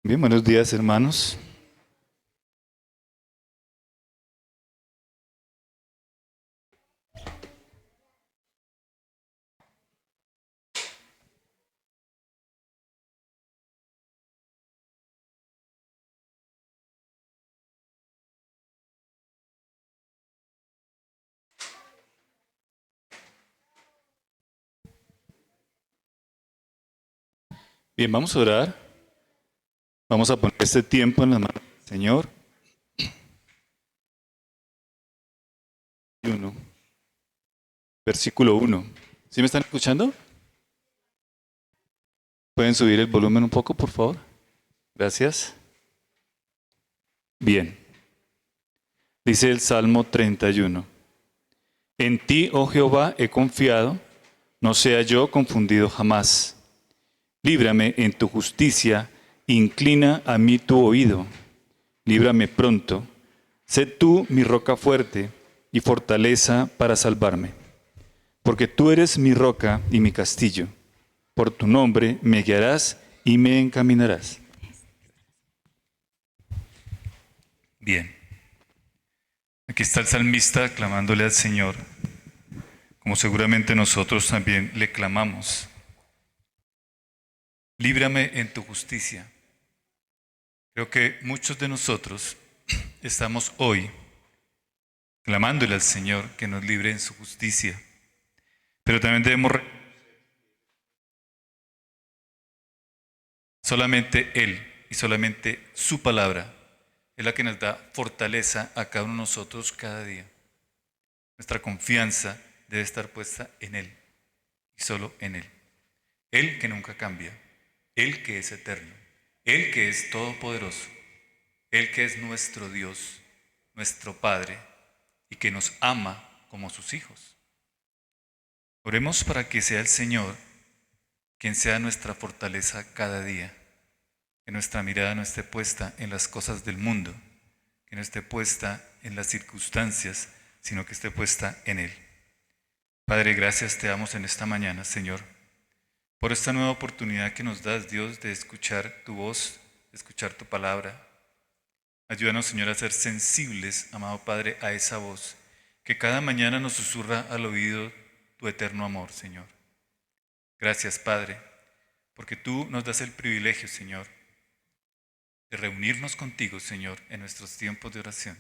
Bien, buenos días, hermanos. Bien, vamos a orar. Vamos a poner este tiempo en las manos del Señor. 1, versículo 1. ¿Sí me están escuchando? ¿Pueden subir el volumen un poco, por favor? Gracias. Bien. Dice el Salmo 31. En ti, oh Jehová, he confiado, no sea yo confundido jamás. Líbrame en tu justicia, inclina a mí tu oído. Líbrame pronto. Sé tú mi roca fuerte y fortaleza para salvarme. Porque tú eres mi roca y mi castillo. Por tu nombre me guiarás y me encaminarás. Bien, aquí está el salmista clamándole al Señor, como seguramente nosotros también le clamamos. Líbrame en tu justicia. Creo que muchos de nosotros estamos hoy clamándole al Señor que nos libre en su justicia. Pero también debemos solamente Él y solamente su palabra es la que nos da fortaleza a cada uno de nosotros cada día. Nuestra confianza debe estar puesta en Él y solo en Él. Él que nunca cambia, Él que es eterno, Él que es todopoderoso, Él que es nuestro Dios, nuestro Padre y que nos ama como sus hijos. Oremos para que sea el Señor quien sea nuestra fortaleza cada día, que nuestra mirada no esté puesta en las cosas del mundo, que no esté puesta en las circunstancias, sino que esté puesta en Él. Padre, gracias te damos en esta mañana, Señor, por esta nueva oportunidad que nos das, Dios, de escuchar tu voz, de escuchar tu palabra. Ayúdanos, Señor, a ser sensibles, amado Padre, a esa voz que cada mañana nos susurra al oído tu eterno amor, Señor. Gracias, Padre, porque tú nos das el privilegio, Señor, de reunirnos contigo, Señor, en nuestros tiempos de oración,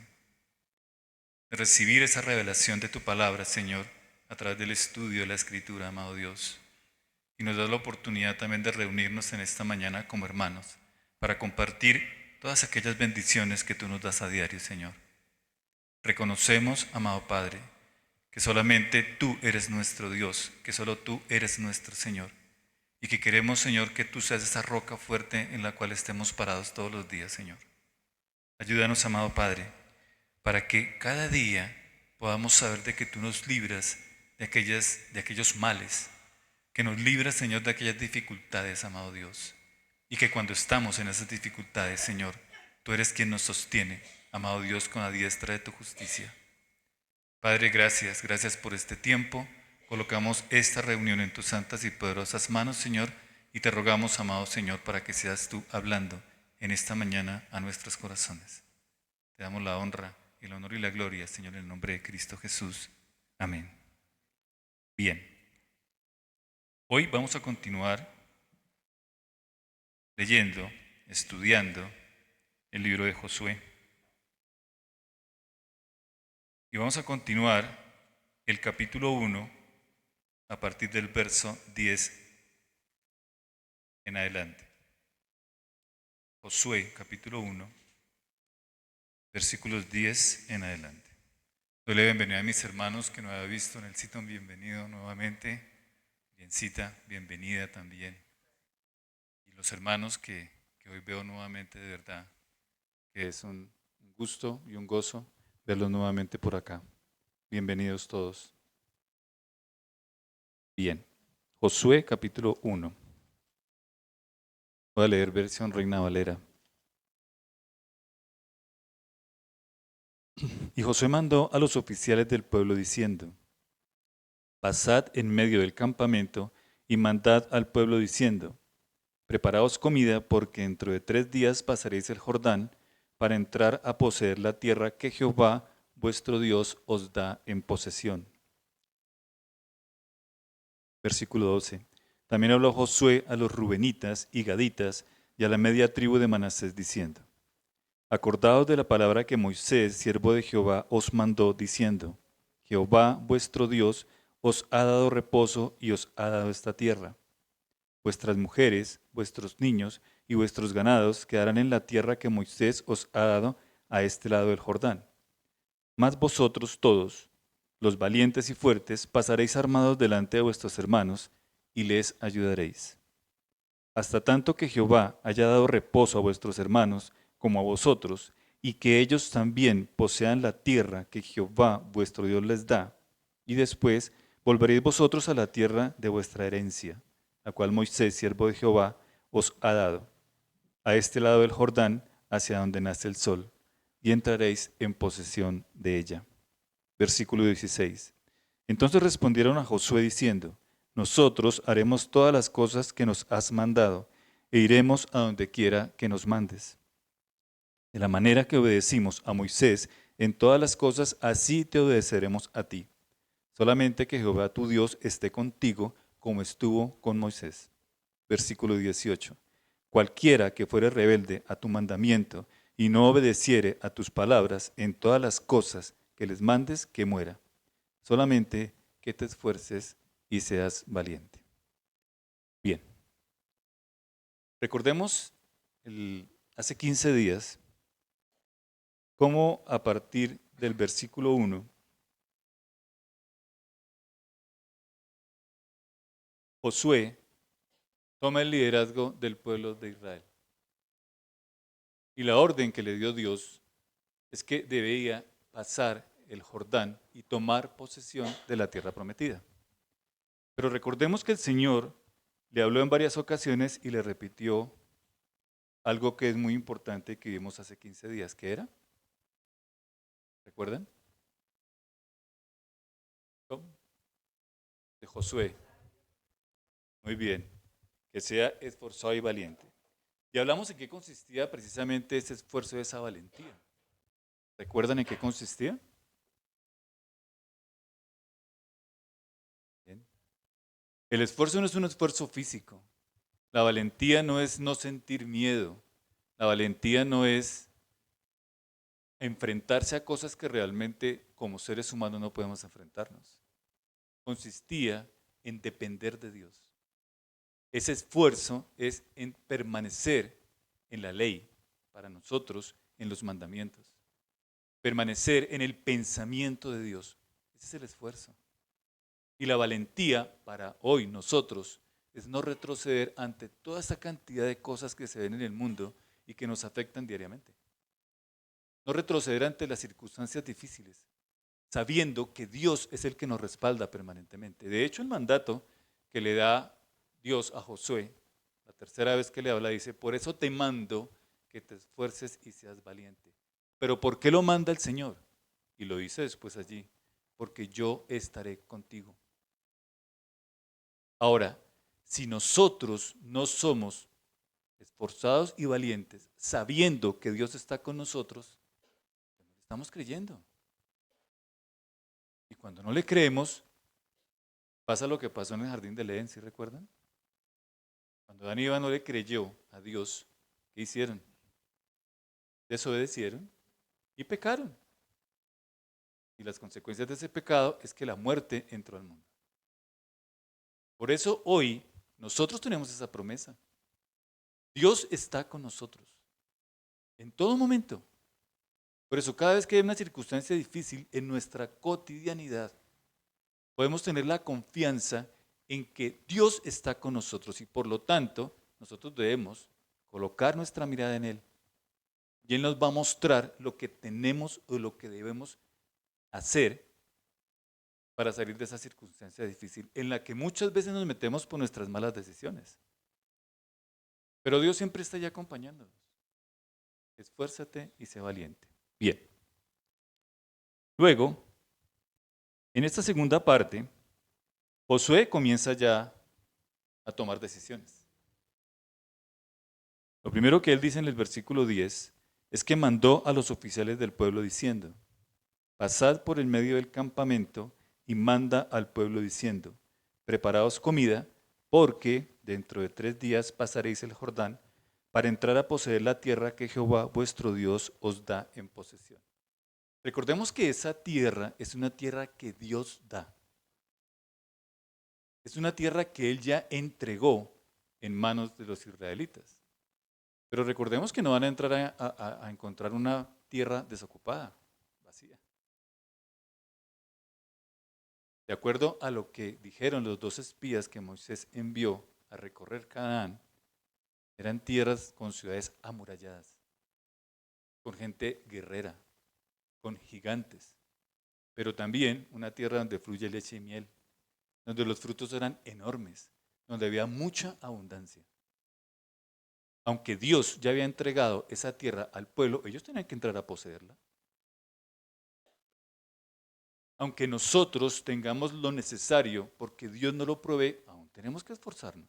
de recibir esa revelación de tu palabra, Señor, a través del estudio de la Escritura, amado Dios. Y nos das la oportunidad también de reunirnos en esta mañana como hermanos para compartir todas aquellas bendiciones que tú nos das a diario, Señor. Reconocemos, amado Padre, que solamente tú eres nuestro Dios, que solo tú eres nuestro Señor, y que queremos, Señor, que tú seas esa roca fuerte en la cual estemos parados todos los días, Señor. Ayúdanos, amado Padre, para que cada día podamos saber de que tú nos libras de aquellos males, que nos libras, Señor, de aquellas dificultades, amado Dios, y que cuando estamos en esas dificultades, Señor, tú eres quien nos sostiene, amado Dios, con la diestra de tu justicia. Padre, gracias, gracias por este tiempo. Colocamos esta reunión en tus santas y poderosas manos, Señor, y te rogamos, amado Señor, para que seas tú hablando en esta mañana a nuestros corazones. Te damos la honra, el honor y la gloria, Señor, en el nombre de Cristo Jesús. Amén. Bien, hoy vamos a continuar leyendo, estudiando el libro de Josué. Y vamos a continuar el capítulo 1 a partir del verso 10 en adelante. Josué, capítulo 1, versículos 10 en adelante. Doy la bienvenida a mis hermanos que no había visto en el sitio, bienvenido nuevamente. Biencita, bienvenida también. Y los hermanos que hoy veo nuevamente, de verdad, que es un gusto y un gozo verlos nuevamente por acá. Bienvenidos todos. Bien, Josué capítulo 1. Voy a leer versión Reina Valera. Y Josué mandó a los oficiales del pueblo diciendo: pasad en medio del campamento y mandad al pueblo diciendo: Preparaos comida, porque dentro de 3 días pasaréis el Jordán para entrar a poseer la tierra que Jehová vuestro Dios os da en posesión. Versículo 12. También habló Josué a los rubenitas y gaditas y a la media tribu de Manasés diciendo: Acordaos de la palabra que Moisés, siervo de Jehová, os mandó diciendo: Jehová vuestro Dios os ha dado reposo y os ha dado esta tierra. Vuestras mujeres, vuestros niños y vuestros ganados quedarán en la tierra que Moisés os ha dado a este lado del Jordán. Mas vosotros todos, los valientes y fuertes, pasaréis armados delante de vuestros hermanos y les ayudaréis. Hasta tanto que Jehová haya dado reposo a vuestros hermanos como a vosotros, y que ellos también posean la tierra que Jehová vuestro Dios les da, y después volveréis vosotros a la tierra de vuestra herencia, la cual Moisés, siervo de Jehová, os ha dado, a este lado del Jordán, hacia donde nace el sol, y entraréis en posesión de ella. Versículo 16. Entonces respondieron a Josué diciendo: Nosotros haremos todas las cosas que nos has mandado, e iremos a donde quiera que nos mandes. De la manera que obedecimos a Moisés en todas las cosas, así te obedeceremos a ti. Solamente que Jehová tu Dios esté contigo como estuvo con Moisés. Versículo 18. Cualquiera que fuere rebelde a tu mandamiento y no obedeciere a tus palabras en todas las cosas que les mandes, que muera. Solamente que te esfuerces y seas valiente. Bien, recordemos hace 15 días cómo a partir del versículo 1, Josué toma el liderazgo del pueblo de Israel. Y la orden que le dio Dios es que debía pasar el Jordán y tomar posesión de la tierra prometida. Pero recordemos que el Señor le habló en varias ocasiones y le repitió algo que es muy importante que vimos hace 15 días. ¿Qué era? ¿Recuerdan? De Josué. Muy bien. Que sea esforzado y valiente. Y hablamos en qué consistía precisamente ese esfuerzo, esa valentía. ¿Recuerdan en qué consistía? Bien. El esfuerzo no es un esfuerzo físico. La valentía no es no sentir miedo. La valentía no es enfrentarse a cosas que realmente como seres humanos no podemos enfrentarnos. Consistía en depender de Dios. Ese esfuerzo es en permanecer en la ley, para nosotros, en los mandamientos. Permanecer en el pensamiento de Dios. Ese es el esfuerzo. Y la valentía para hoy nosotros es no retroceder ante toda esa cantidad de cosas que se ven en el mundo y que nos afectan diariamente. No retroceder ante las circunstancias difíciles, sabiendo que Dios es el que nos respalda permanentemente. De hecho, el mandato que le da Dios a Josué, la tercera vez que le habla, dice: por eso te mando que te esfuerces y seas valiente. ¿Pero por qué lo manda el Señor? Y lo dice después allí: porque yo estaré contigo. Ahora, si nosotros no somos esforzados y valientes, sabiendo que Dios está con nosotros, estamos creyendo. Y cuando no le creemos, pasa lo que pasó en el jardín del Edén, ¿sí recuerdan? Cuando Adán y Eva no le creyó a Dios, ¿qué hicieron? Desobedecieron y pecaron. Y las consecuencias de ese pecado es que la muerte entró al mundo. Por eso hoy nosotros tenemos esa promesa. Dios está con nosotros en todo momento. Por eso cada vez que hay una circunstancia difícil en nuestra cotidianidad, podemos tener la confianza en que Dios está con nosotros y por lo tanto nosotros debemos colocar nuestra mirada en Él. Y Él nos va a mostrar lo que tenemos o lo que debemos hacer para salir de esa circunstancia difícil en la que muchas veces nos metemos por nuestras malas decisiones. Pero Dios siempre está ahí acompañándonos. Esfuérzate y sé valiente. Bien. Luego, en esta segunda parte, Josué comienza ya a tomar decisiones. Lo primero que él dice en el versículo 10 es que mandó a los oficiales del pueblo diciendo, pasad por el medio del campamento y manda al pueblo diciendo, preparaos comida, porque dentro de 3 días pasaréis el Jordán para entrar a poseer la tierra que Jehová vuestro Dios os da en posesión. Recordemos que esa tierra es una tierra que Dios da. Es una tierra que Él ya entregó en manos de los israelitas. Pero recordemos que no van a entrar a encontrar una tierra desocupada, vacía. De acuerdo a lo que dijeron los 2 espías que Moisés envió a recorrer Canaán, eran tierras con ciudades amuralladas, con gente guerrera, con gigantes, pero también una tierra donde fluye leche y miel, donde los frutos eran enormes, donde había mucha abundancia. Aunque Dios ya había entregado esa tierra al pueblo, ellos tenían que entrar a poseerla. Aunque nosotros tengamos lo necesario porque Dios no lo provee, aún tenemos que esforzarnos.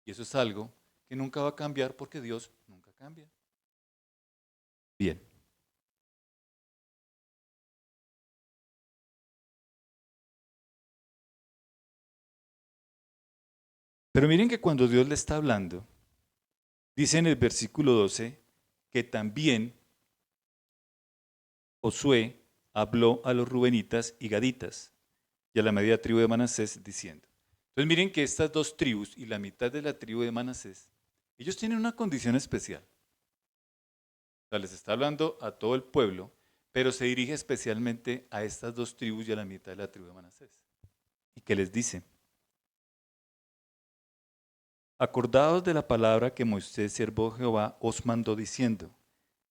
Y eso es algo que nunca va a cambiar porque Dios nunca cambia. Bien. Pero miren que cuando Dios le está hablando, dice en el versículo 12 que también Josué habló a los rubenitas y gaditas y a la media tribu de Manasés diciendo. Entonces miren que estas 2 tribus y la mitad de la tribu de Manasés, ellos tienen una condición especial. O sea, les está hablando a todo el pueblo, pero se dirige especialmente a estas 2 tribus y a la mitad de la tribu de Manasés. ¿Y qué les dice? Acordaos de la palabra que Moisés, siervo de Jehová, os mandó diciendo,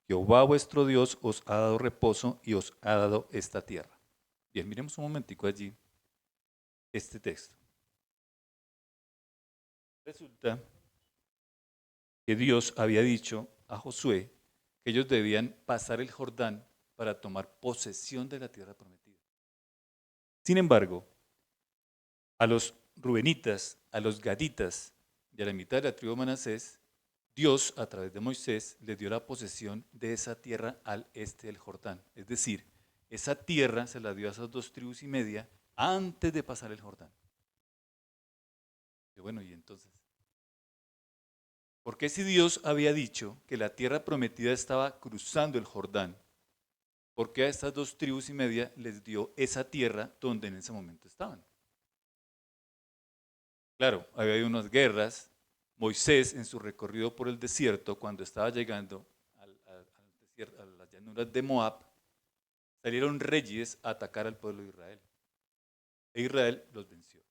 Jehová vuestro Dios os ha dado reposo y os ha dado esta tierra. Bien, miremos un momentico allí este texto. Resulta que Dios había dicho a Josué que ellos debían pasar el Jordán para tomar posesión de la tierra prometida. Sin embargo, a los rubenitas, a los gaditas y a la mitad de la tribu de Manasés, Dios, a través de Moisés, les dio la posesión de esa tierra al este del Jordán. Es decir, esa tierra se la dio a esas 2 tribus y media antes de pasar el Jordán. Y bueno, y entonces, ¿por qué si Dios había dicho que la tierra prometida estaba cruzando el Jordán? ¿Por qué a estas 2 tribus y media les dio esa tierra donde en ese momento estaban? Claro, había habido unas guerras. Moisés, en su recorrido por el desierto, cuando estaba llegando a las llanuras de Moab, salieron reyes a atacar al pueblo de Israel. E Israel los venció.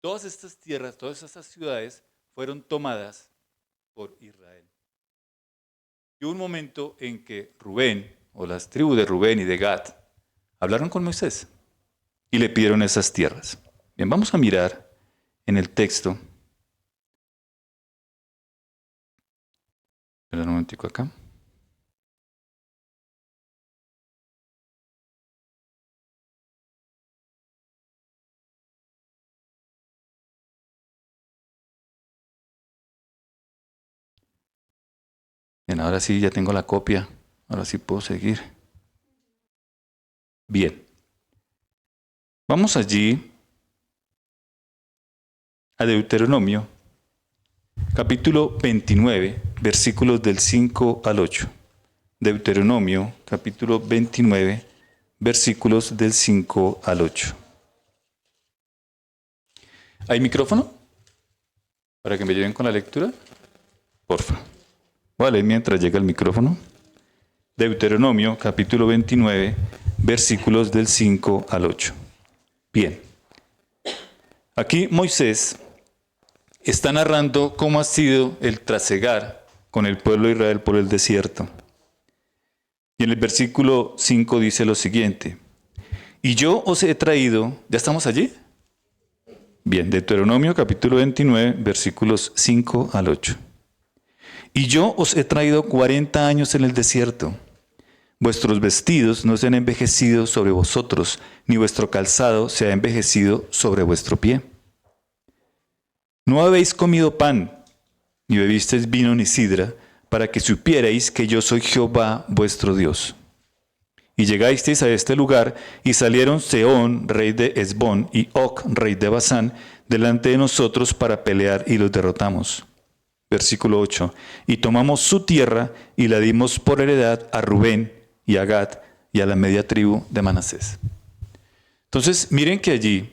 Todas estas tierras, todas estas ciudades fueron tomadas por Israel. Y hubo un momento en que Rubén, o las tribus de Rubén y de Gad, hablaron con Moisés y le pidieron esas tierras. Bien, vamos a mirar en el texto. Espera un momentico acá. Bien, ahora sí ya tengo la copia. Ahora sí puedo seguir. Bien. Vamos allí a Deuteronomio, capítulo 29, versículos del 5 al 8. Deuteronomio, capítulo 29, versículos del 5 al 8. ¿Hay micrófono? Para que me ayuden con la lectura. Porfa. Voy a leer mientras llega el micrófono. Deuteronomio, capítulo 29, versículos del 5 al 8. Bien. Aquí Moisés está narrando cómo ha sido el trasegar con el pueblo de Israel por el desierto. Y en el versículo 5 dice lo siguiente. Y yo os he traído, ¿ya estamos allí? Bien, Deuteronomio capítulo 29, versículos 5 al 8. Y yo os he traído 40 años en el desierto. Vuestros vestidos no se han envejecido sobre vosotros, ni vuestro calzado se ha envejecido sobre vuestro pie. No habéis comido pan, ni bebisteis vino ni sidra, para que supierais que yo soy Jehová vuestro Dios. Y llegasteis a este lugar, y salieron Sehón, rey de Hesbón, y Og, rey de Basán, delante de nosotros para pelear, y los derrotamos. Versículo 8. Y tomamos su tierra, y la dimos por heredad a Rubén, y a Gad, y a la media tribu de Manasés. Entonces, miren que allí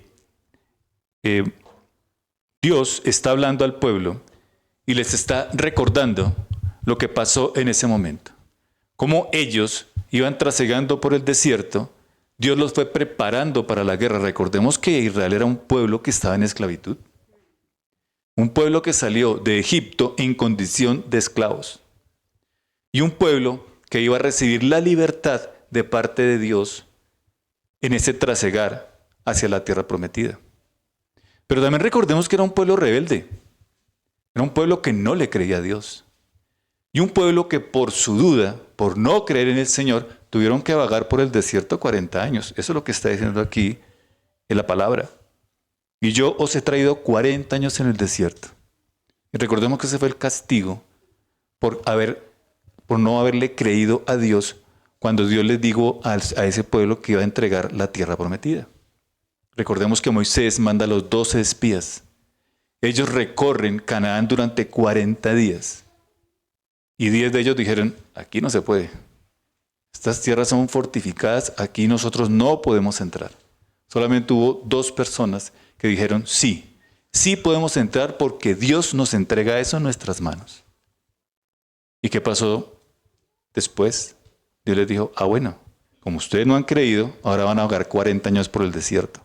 Dios está hablando al pueblo, y les está recordando lo que pasó en ese momento. Cómo ellos iban trasegando por el desierto, Dios los fue preparando para la guerra. Recordemos que Israel era un pueblo que estaba en esclavitud. Un pueblo que salió de Egipto en condición de esclavos. Y un pueblo que iba a recibir la libertad de parte de Dios en ese trasegar hacia la tierra prometida. Pero también recordemos que era un pueblo rebelde. Era un pueblo que no le creía a Dios. Y un pueblo que por su duda, por no creer en el Señor, tuvieron que vagar por el desierto 40 años. Eso es lo que está diciendo aquí en la palabra. Y yo os he traído 40 años en el desierto. Y recordemos que ese fue el castigo por no haberle creído a Dios cuando Dios les dijo a ese pueblo que iba a entregar la tierra prometida. Recordemos que Moisés manda a los 12 espías. Ellos recorren Canaán durante 40 días. Y 10 de ellos dijeron, aquí no se puede. Estas tierras son fortificadas, aquí nosotros no podemos entrar. Solamente hubo 2 personas que dijeron, sí podemos entrar porque Dios nos entrega eso en nuestras manos. ¿Y qué pasó después? Dios les dijo, bueno, como ustedes no han creído, ahora van a vagar 40 años por el desierto.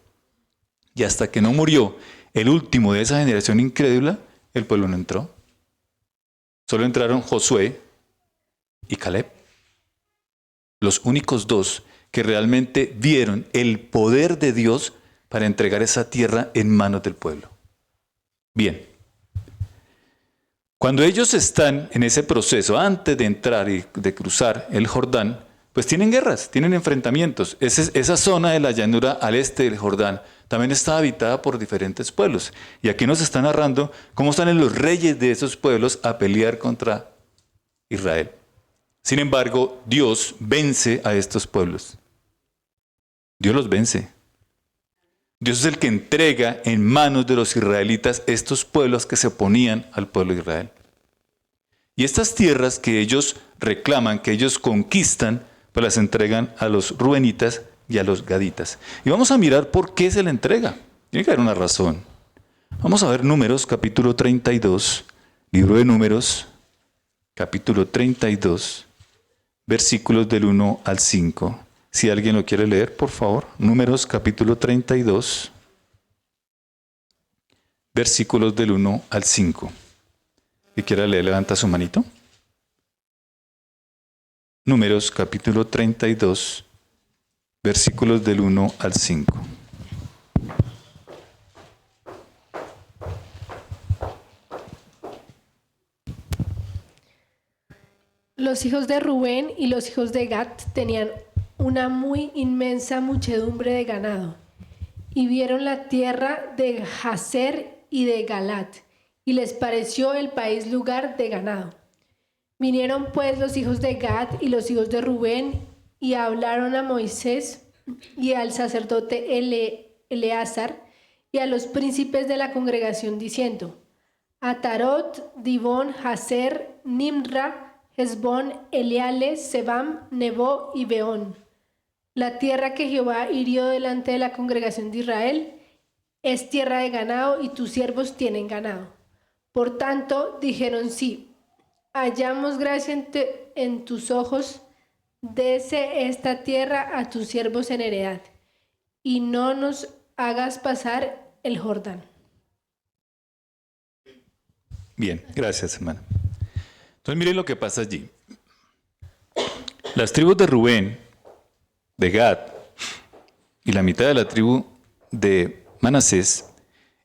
Y hasta que no murió el último de esa generación incrédula, el pueblo no entró. Solo entraron Josué y Caleb. Los únicos 2 que realmente vieron el poder de Dios para entregar esa tierra en manos del pueblo. Bien. Cuando ellos están en ese proceso, antes de entrar y de cruzar el Jordán, pues tienen guerras, tienen enfrentamientos. Esa zona de la llanura al este del Jordán también está habitada por diferentes pueblos. Y aquí nos está narrando cómo salen los reyes de esos pueblos a pelear contra Israel. Sin embargo, Dios vence a estos pueblos. Dios los vence. Dios es el que entrega en manos de los israelitas estos pueblos que se oponían al pueblo de Israel. Y estas tierras que ellos reclaman, que ellos conquistan, pues las entregan a los rubenitas y a los gaditas. Y vamos a mirar por qué se le entrega. Tiene que haber una razón. Vamos a ver Números, capítulo 32, libro de Números, capítulo 32, versículos del 1 al 5. Si alguien lo quiere leer, por favor. Números, capítulo 32, versículos del 1 al 5. Si quiera leer, levanta su manito. Números, capítulo 32, versículos del 1 al 5. Los hijos de Rubén y los hijos de Gad tenían una muy inmensa muchedumbre de ganado, y vieron la tierra de Jazer y de Galat, y les pareció el país lugar de ganado. Vinieron pues los hijos de Gad y los hijos de Rubén, y hablaron a Moisés y al sacerdote Eleazar y a los príncipes de la congregación, diciendo: Atarot, Dibón, Jazer, Nimra, Hesbón, Eleale, Sebam, Nebo y Beón. La tierra que Jehová hirió delante de la congregación de Israel es tierra de ganado, y tus siervos tienen ganado. Por tanto, dijeron: sí, hallamos gracia en tus ojos, dese esta tierra a tus siervos en heredad, y no nos hagas pasar el Jordán. Bien, gracias, hermano. Entonces miren lo que pasa allí. Las tribus de Rubén, de Gad y la mitad de la tribu de Manasés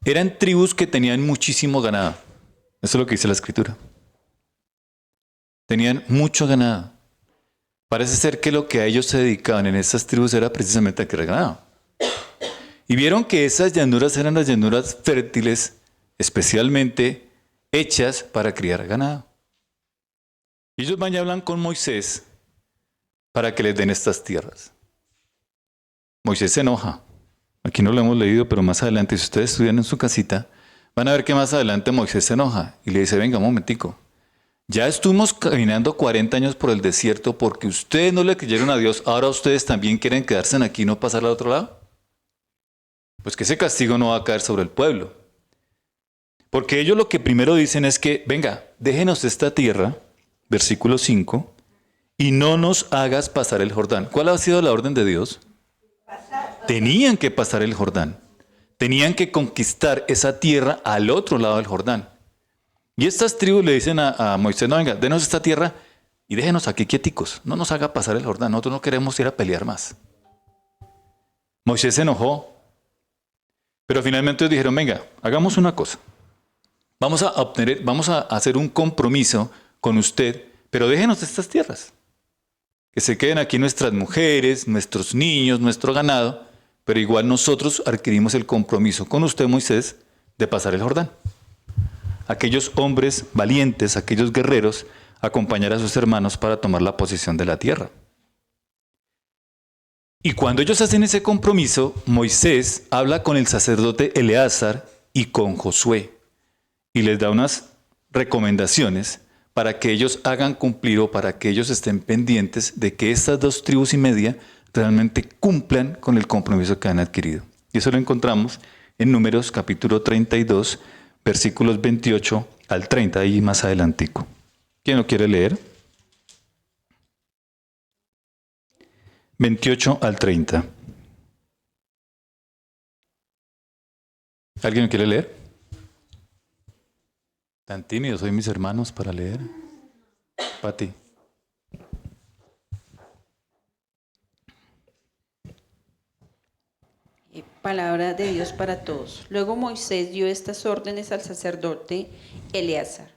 eran tribus que tenían muchísimo ganado. Eso es lo que dice la Escritura. Tenían mucho ganado. Parece ser que lo que a ellos se dedicaban en esas tribus era precisamente a criar ganado. Y vieron que esas llanuras eran las llanuras fértiles especialmente hechas para criar ganado. Ellos van y hablan con Moisés para que les den estas tierras. Moisés se enoja. Aquí no lo hemos leído, pero más adelante, si ustedes estudian en su casita, van a ver que más adelante Moisés se enoja y le dice, venga un momentico, ya estuvimos caminando 40 años por el desierto porque ustedes no le creyeron a Dios, ahora ustedes también quieren quedarse aquí y no pasar al otro lado. Pues que ese castigo no va a caer sobre el pueblo. Porque ellos lo que primero dicen es que, venga, déjenos esta tierra, versículo 5, y no nos hagas pasar el Jordán. ¿Cuál ha sido la orden de Dios? Tenían que pasar el Jordán. Tenían que conquistar esa tierra al otro lado del Jordán. Y estas tribus le dicen a Moisés, no, venga, denos esta tierra y déjenos aquí quieticos. No nos haga pasar el Jordán. Nosotros no queremos ir a pelear más. Moisés se enojó. Pero finalmente ellos dijeron, venga, hagamos una cosa. Vamos a hacer un compromiso con usted, pero déjenos estas tierras. Que se queden aquí nuestras mujeres, nuestros niños, nuestro ganado, pero igual nosotros adquirimos el compromiso con usted, Moisés, de pasar el Jordán. Aquellos hombres valientes, aquellos guerreros, acompañar a sus hermanos para tomar la posesión de la tierra. Y cuando ellos hacen ese compromiso, Moisés habla con el sacerdote Eleazar y con Josué y les da unas recomendaciones para que ellos hagan cumplir o para que ellos estén pendientes de que estas 2 tribus y media realmente cumplan con el compromiso que han adquirido. Y eso lo encontramos en Números capítulo 32, versículos 28 al 30, ahí más adelantico. ¿Quién lo quiere leer? 28 al 30. ¿Alguien lo quiere leer? Tan tímidos soy mis hermanos para leer. Pati. Palabra de Dios para todos. Luego Moisés dio estas órdenes al sacerdote Eleazar,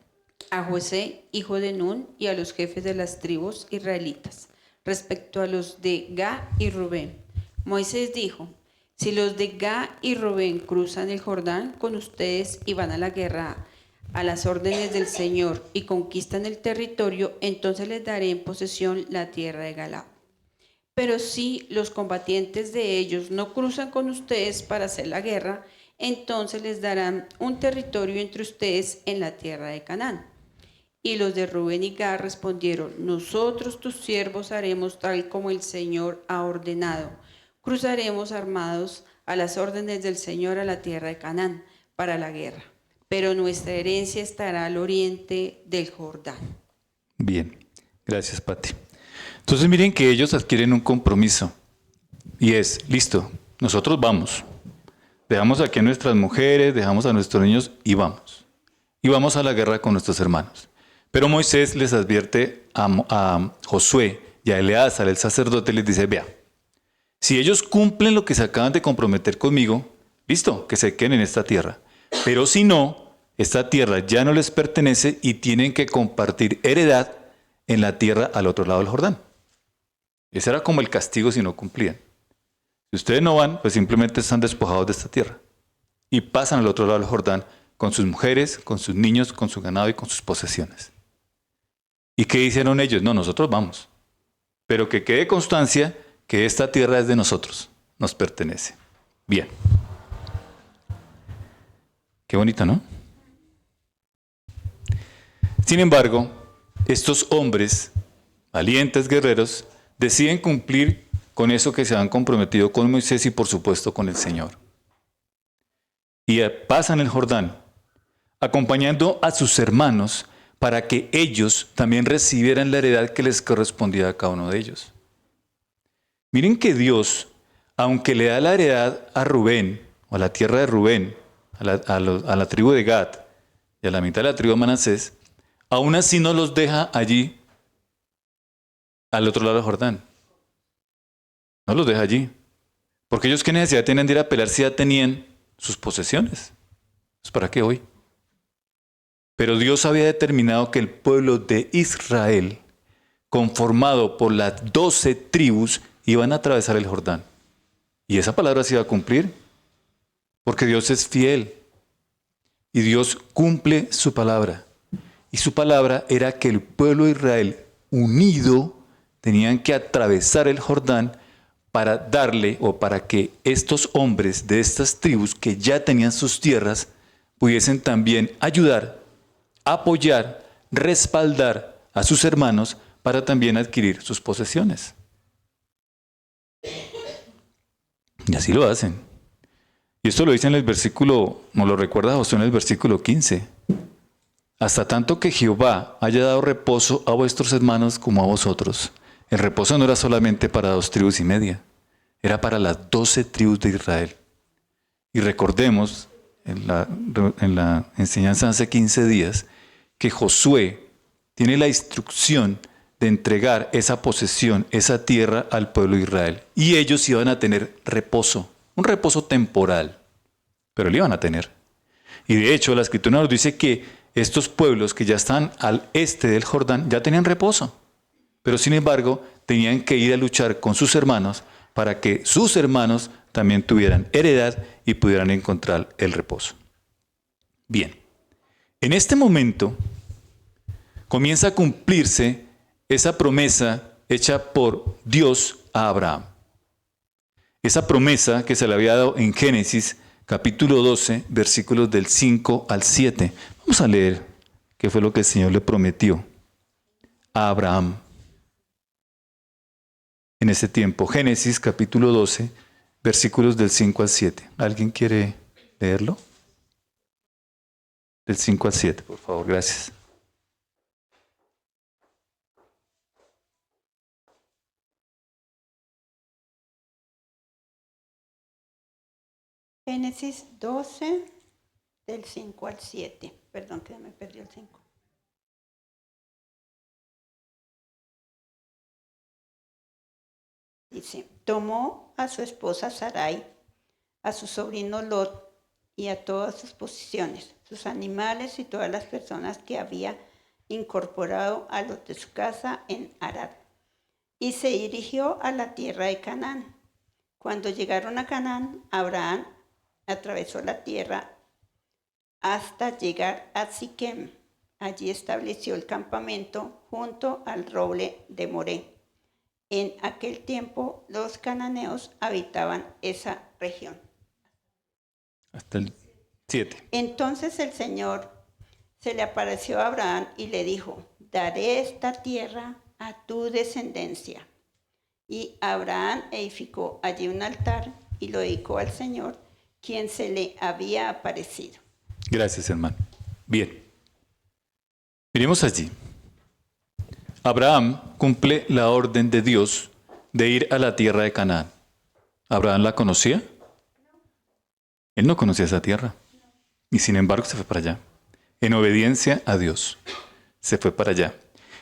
a Josué, hijo de Nun, y a los jefes de las tribus israelitas, respecto a los de Gad y Rubén. Moisés dijo, si los de Gad y Rubén cruzan el Jordán con ustedes y van a la guerra a las órdenes del Señor y conquistan el territorio, entonces les daré en posesión la tierra de Galaad. Pero si los combatientes de ellos no cruzan con ustedes para hacer la guerra, entonces les darán un territorio entre ustedes en la tierra de Canaán. Y los de Rubén y Gad respondieron, nosotros tus siervos haremos tal como el Señor ha ordenado. Cruzaremos armados a las órdenes del Señor a la tierra de Canaán para la guerra. Pero nuestra herencia estará al oriente del Jordán. Bien, gracias, Pati. Entonces miren que ellos adquieren un compromiso y es, listo, nosotros vamos, dejamos aquí a nuestras mujeres, dejamos a nuestros niños y vamos a la guerra con nuestros hermanos. Pero Moisés les advierte a Josué y a Eleazar, el sacerdote, les dice, vea, si ellos cumplen lo que se acaban de comprometer conmigo, listo, que se queden en esta tierra, pero si no, esta tierra ya no les pertenece y tienen que compartir heredad en la tierra al otro lado del Jordán. Ese era como el castigo si no cumplían. Si ustedes no van, pues simplemente están despojados de esta tierra. Y pasan al otro lado del Jordán con sus mujeres, con sus niños, con su ganado y con sus posesiones. ¿Y qué hicieron ellos? No, nosotros vamos. Pero que quede constancia que esta tierra es de nosotros, nos pertenece. Bien. Qué bonito, ¿no? Sin embargo, estos hombres, valientes guerreros, deciden cumplir con eso que se han comprometido con Moisés y por supuesto con el Señor. Y pasan el Jordán, acompañando a sus hermanos para que ellos también recibieran la heredad que les correspondía a cada uno de ellos. Miren que Dios, aunque le da la heredad a Rubén, o a la tierra de Rubén, a la tribu de Gad y a la mitad de la tribu de Manasés, aún así no los deja allí al otro lado del Jordán. No los deja allí. Porque ellos qué necesidad tienen de ir a pelear si ya tenían sus posesiones. Pues ¿para qué hoy? Pero Dios había determinado que el pueblo de Israel, conformado por las 12 tribus, iban a atravesar el Jordán. Y esa palabra se iba a cumplir. Porque Dios es fiel. y Dios cumple su palabra. Y su palabra era que el pueblo de Israel unido tenían que atravesar el Jordán para darle o para que estos hombres de estas tribus que ya tenían sus tierras pudiesen también ayudar, apoyar, respaldar a sus hermanos para también adquirir sus posesiones. Y así lo hacen. Y esto lo dice en el versículo, nos lo recuerda Josué en el versículo 15. Hasta tanto que Jehová haya dado reposo a vuestros hermanos como a vosotros. El reposo no era solamente para 2 tribus y media, era para las 12 tribus de Israel. Y recordemos, en la enseñanza hace 15 días, que Josué tiene la instrucción de entregar esa posesión, esa tierra al pueblo de Israel. Y ellos iban a tener reposo, un reposo temporal, pero lo iban a tener. Y de hecho la Escritura nos dice que estos pueblos que ya están al este del Jordán ya tenían reposo, pero sin embargo tenían que ir a luchar con sus hermanos para que sus hermanos también tuvieran heredad y pudieran encontrar el reposo. Bien, en este momento comienza a cumplirse esa promesa hecha por Dios a Abraham. Esa promesa que se le había dado en Génesis capítulo 12, versículos del 5 al 7. Vamos a leer qué fue lo que el Señor le prometió a Abraham en ese tiempo. Génesis capítulo 12, versículos del 5 al 7. ¿Alguien quiere leerlo? Del 5 al 7, por favor, gracias. Génesis 12, del 5 al 7. Perdón, que me perdió el 5. Dice, tomó a su esposa Sarai, a su sobrino Lot y a todas sus posesiones, sus animales y todas las personas que había incorporado a los de su casa en Arad, y se dirigió a la tierra de Canaán. Cuando llegaron a Canaán, Abraham atravesó la tierra hasta llegar a Siquem. Allí estableció el campamento junto al roble de Moré. En aquel tiempo los cananeos habitaban esa región. Hasta el 7. Entonces el Señor se le apareció a Abraham y le dijo, daré esta tierra a tu descendencia. Y Abraham edificó allí un altar y lo dedicó al Señor, quien se le había aparecido. Gracias, hermano. Bien. Miremos allí. Abraham cumple la orden de Dios de ir a la tierra de Canaán. ¿Abraham la conocía? Él no conocía esa tierra. Y sin embargo se fue para allá. En obediencia a Dios. Se fue para allá.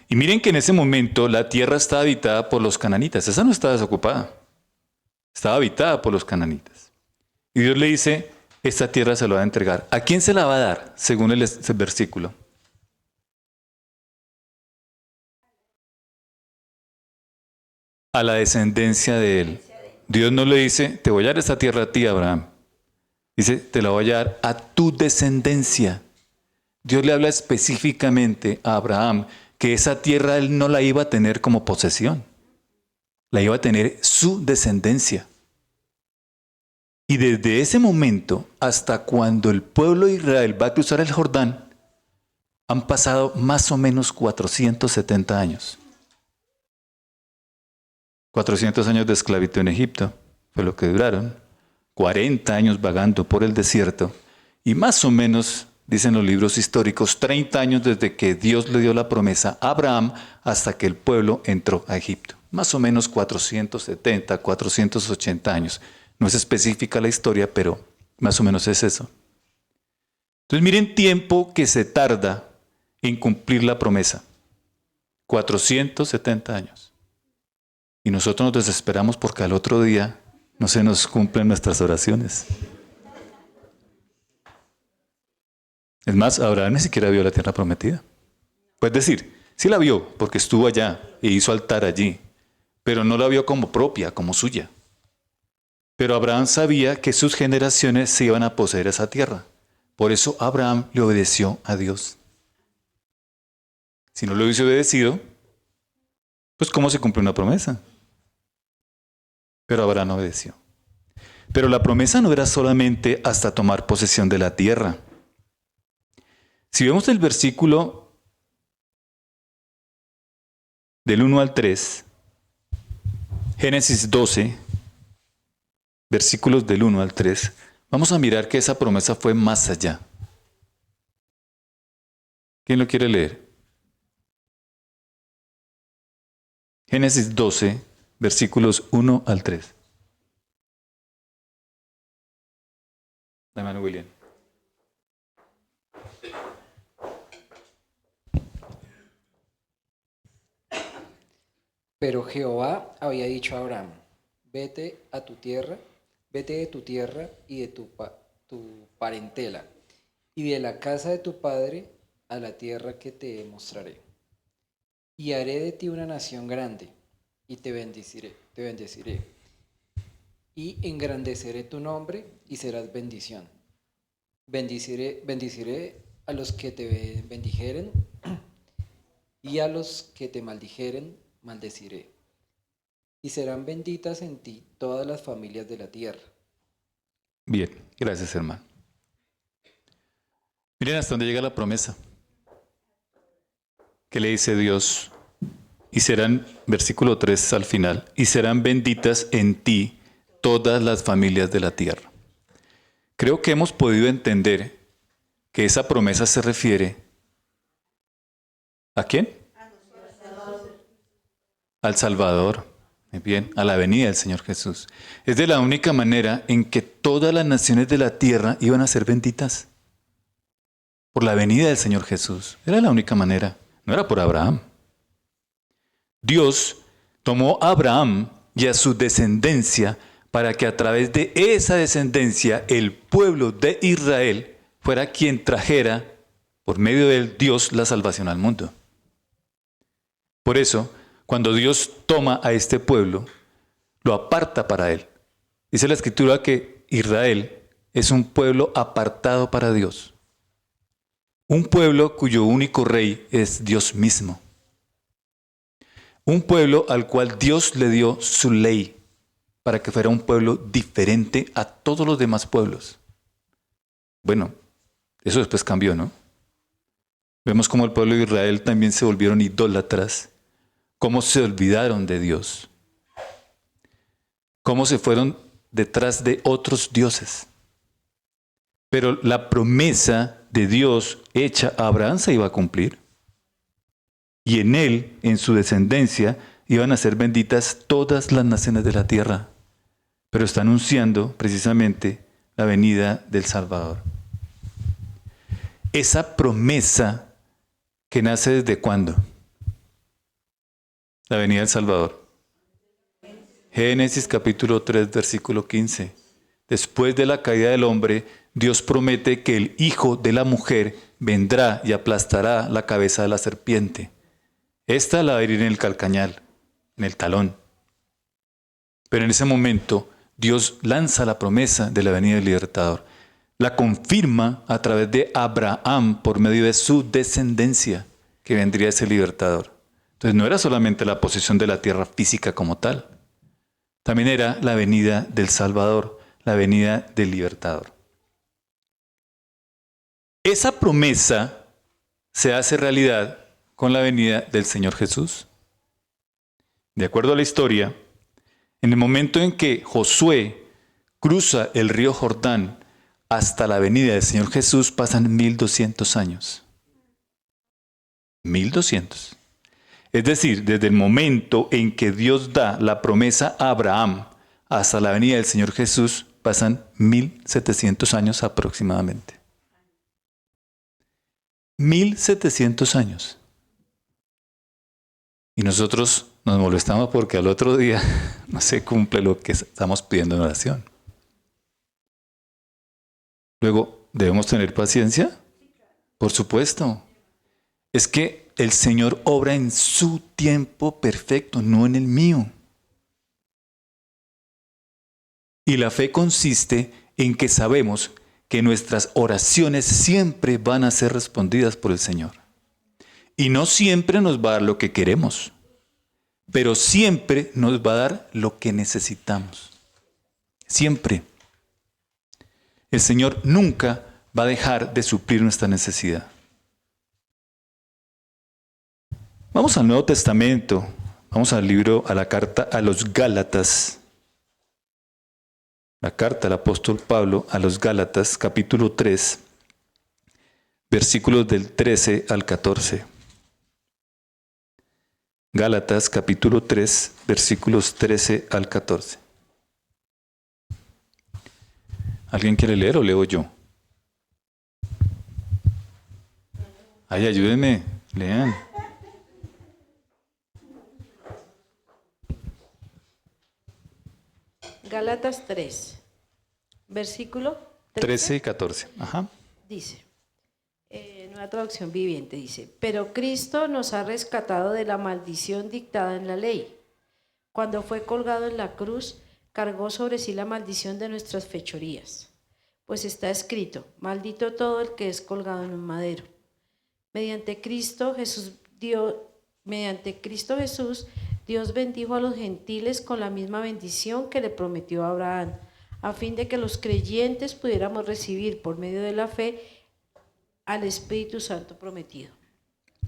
Y miren que en ese momento la tierra estaba habitada por los cananitas. Esa no estaba desocupada. Estaba habitada por los cananitas. Y Dios le dice, esta tierra se la va a entregar. ¿A quién se la va a dar? Según el versículo. A la descendencia de él. Dios no le dice, te voy a dar esta tierra a ti, Abraham. Dice, te la voy a dar a tu descendencia. Dios le habla específicamente a Abraham que esa tierra él no la iba a tener como posesión. La iba a tener su descendencia. Y desde ese momento hasta cuando el pueblo de Israel va a cruzar el Jordán, han pasado más o menos 470 años. 400 años de esclavitud en Egipto, fue lo que duraron. 40 años vagando por el desierto. Y más o menos, dicen los libros históricos, 30 años desde que Dios le dio la promesa a Abraham hasta que el pueblo entró a Egipto. Más o menos 470, 480 años. No es específica la historia, pero más o menos es eso. Entonces miren tiempo que se tarda en cumplir la promesa. 470 años. Y nosotros nos desesperamos porque al otro día no se nos cumplen nuestras oraciones. Es más, Abraham ni siquiera vio la tierra prometida. Pues decir, sí la vio porque estuvo allá e hizo altar allí, pero no la vio como propia, como suya. Pero Abraham sabía que sus generaciones se iban a poseer esa tierra, Por eso Abraham le obedeció a Dios. Si no le hubiese obedecido, pues ¿cómo se cumple una promesa? Pero Abraham obedeció. Pero la promesa no era solamente hasta tomar posesión de la tierra. Si vemos el versículo del 1 al 3, Génesis 12, versículos del 1 al 3, vamos a mirar que esa promesa fue más allá. ¿Quién lo quiere leer? Génesis 12, versículos 1 al 3. La mano, William. Pero Jehová había dicho a Abraham, vete a tu tierra, vete de tu tierra y de tu parentela, y de la casa de tu padre a la tierra que te mostraré. Y haré de ti una nación grande, y te bendeciré, y engrandeceré tu nombre, y serás bendición. Bendiciré a los que te bendijeren, y a los que te maldijeren, maldeciré. Y serán benditas en ti todas las familias de la tierra. Bien, gracias, hermano. Miren hasta dónde llega la promesa. ¿Qué le dice Dios? Y serán, versículo 3 al final, y serán benditas en ti todas las familias de la tierra. Creo que hemos podido entender que esa promesa se refiere ¿a quién? Al Salvador. Muy bien, a la venida del Señor Jesús. Es de la única manera en que todas las naciones de la tierra iban a ser benditas. Por la venida del Señor Jesús. Era la única manera. No era por Abraham. Dios tomó a Abraham y a su descendencia para que a través de esa descendencia el pueblo de Israel fuera quien trajera, por medio del Dios, la salvación al mundo. Por eso, cuando Dios toma a este pueblo, lo aparta para Él. Dice la Escritura que Israel es un pueblo apartado para Dios. Un pueblo cuyo único rey es Dios mismo. Un pueblo al cual Dios le dio su ley para que fuera un pueblo diferente a todos los demás pueblos. Bueno, eso después cambió, ¿no? Vemos cómo el pueblo de Israel también se volvieron idólatras, cómo se olvidaron de Dios, cómo se fueron detrás de otros dioses. Pero la promesa de Dios hecha a Abraham se iba a cumplir. Y en él, en su descendencia, iban a ser benditas todas las naciones de la tierra. Pero está anunciando precisamente la venida del Salvador. Esa promesa que nace ¿desde cuándo? La venida del Salvador. Génesis capítulo 3, versículo 15. Después de la caída del hombre, Dios promete que el hijo de la mujer vendrá y aplastará la cabeza de la serpiente. Esta la va a herir en el calcañal, en el talón. Pero en ese momento, Dios lanza la promesa de la venida del libertador. La confirma a través de Abraham por medio de su descendencia, que vendría ese libertador. Entonces no era solamente la posesión de la tierra física como tal. También era la venida del Salvador, la venida del libertador. Esa promesa se hace realidad con la venida del Señor Jesús. De acuerdo a la historia, en el momento en que Josué cruza el río Jordán hasta la venida del Señor Jesús, pasan 1200 años. 1200. Es decir, desde el momento en que Dios da la promesa a Abraham hasta la venida del Señor Jesús, pasan 1700 años aproximadamente. 1700 años. Y nosotros nos molestamos porque al otro día no se cumple lo que estamos pidiendo en oración. Luego, ¿debemos tener paciencia? Por supuesto. Es que el Señor obra en su tiempo perfecto, no en el mío. Y la fe consiste en que sabemos que nuestras oraciones siempre van a ser respondidas por el Señor. Y no siempre nos va a dar lo que queremos, pero siempre nos va a dar lo que necesitamos. Siempre. El Señor nunca va a dejar de suplir nuestra necesidad. Vamos al Nuevo Testamento, vamos al libro, a la carta a los Gálatas. La carta del apóstol Pablo a los Gálatas, capítulo 3, versículos del 13 al 14. Gálatas, capítulo 3, versículos 13 al 14. ¿Alguien quiere leer o leo yo? Ay, ayúdenme, lean. Gálatas 3, versículo 13 y 14. Ajá. dice, nueva traducción viviente, dice, pero Cristo nos ha rescatado de la maldición dictada en la ley. Cuando fue colgado en la cruz, cargó sobre sí la maldición de nuestras fechorías. Pues está escrito, maldito todo el que es colgado en un madero. Mediante Cristo Jesús, Dios bendijo a los gentiles con la misma bendición que le prometió a Abraham, a fin de que los creyentes pudiéramos recibir por medio de la fe al Espíritu Santo prometido.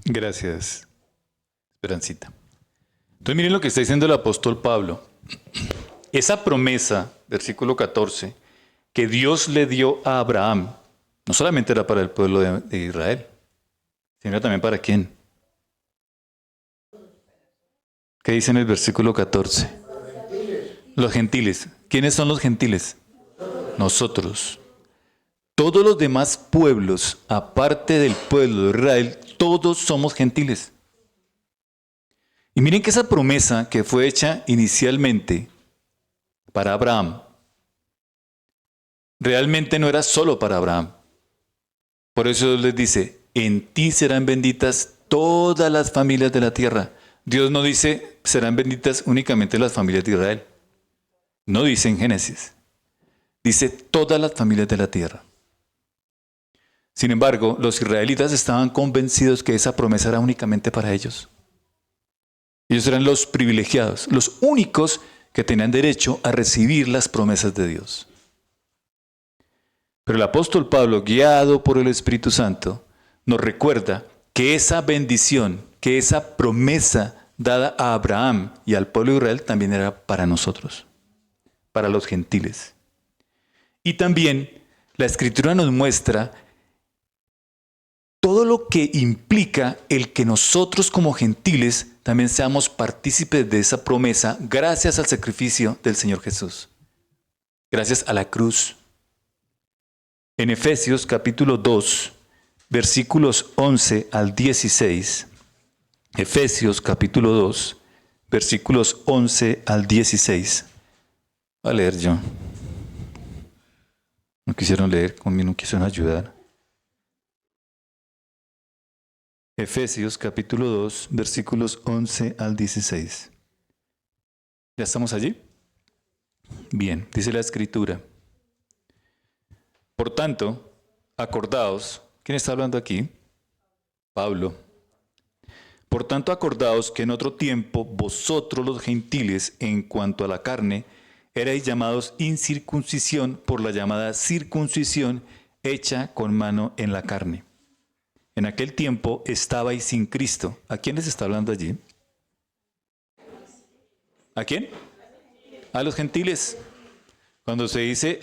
Gracias, Esperancita. Entonces miren lo que está diciendo el apóstol Pablo. Esa promesa, versículo 14, que Dios le dio a Abraham, no solamente era para el pueblo de Israel, sino también para quién. ¿Qué dice en el versículo 14? Los gentiles. ¿Quiénes son los gentiles? Nosotros. Todos los demás pueblos, aparte del pueblo de Israel, todos somos gentiles. Y miren que esa promesa que fue hecha inicialmente para Abraham, realmente no era solo para Abraham. Por eso Dios les dice, en ti serán benditas todas las familias de la tierra. Dios no dice, serán benditas únicamente las familias de Israel. No dice en Génesis. Dice todas las familias de la tierra. Sin embargo, los israelitas estaban convencidos que esa promesa era únicamente para ellos. Ellos eran los privilegiados, los únicos que tenían derecho a recibir las promesas de Dios. Pero el apóstol Pablo, guiado por el Espíritu Santo, nos recuerda que esa bendición, que esa promesa dada a Abraham y al pueblo de Israel también era para nosotros, para los gentiles. Y también la Escritura nos muestra todo lo que implica el que nosotros como gentiles también seamos partícipes de esa promesa gracias al sacrificio del Señor Jesús, gracias a la cruz. En Efesios capítulo 2, versículos 11 al 16, Efesios capítulo 2, versículos 11 al 16. Voy a leer yo. No quisieron leer conmigo, no quisieron ayudar. Efesios capítulo 2, versículos 11 al 16. ¿Ya estamos allí? Bien, dice la Escritura. Por tanto, acordaos, ¿quién está hablando aquí? Pablo. Por tanto, acordaos que en otro tiempo vosotros los gentiles, en cuanto a la carne, erais llamados incircuncisión por la llamada circuncisión hecha con mano en la carne. En aquel tiempo estabais sin Cristo. ¿A quién les está hablando allí? ¿A quién? A los gentiles. Cuando se dice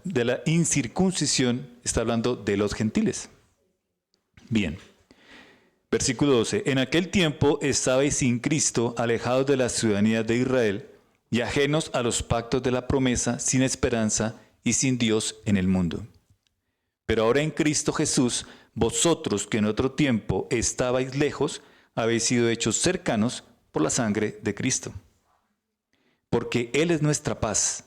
de la incircuncisión, está hablando de los gentiles. Bien. Versículo 12. En aquel tiempo estabais sin Cristo, alejados de la ciudadanía de Israel y ajenos a los pactos de la promesa, sin esperanza y sin Dios en el mundo. Pero ahora en Cristo Jesús, vosotros que en otro tiempo estabais lejos, habéis sido hechos cercanos por la sangre de Cristo. Porque Él es nuestra paz,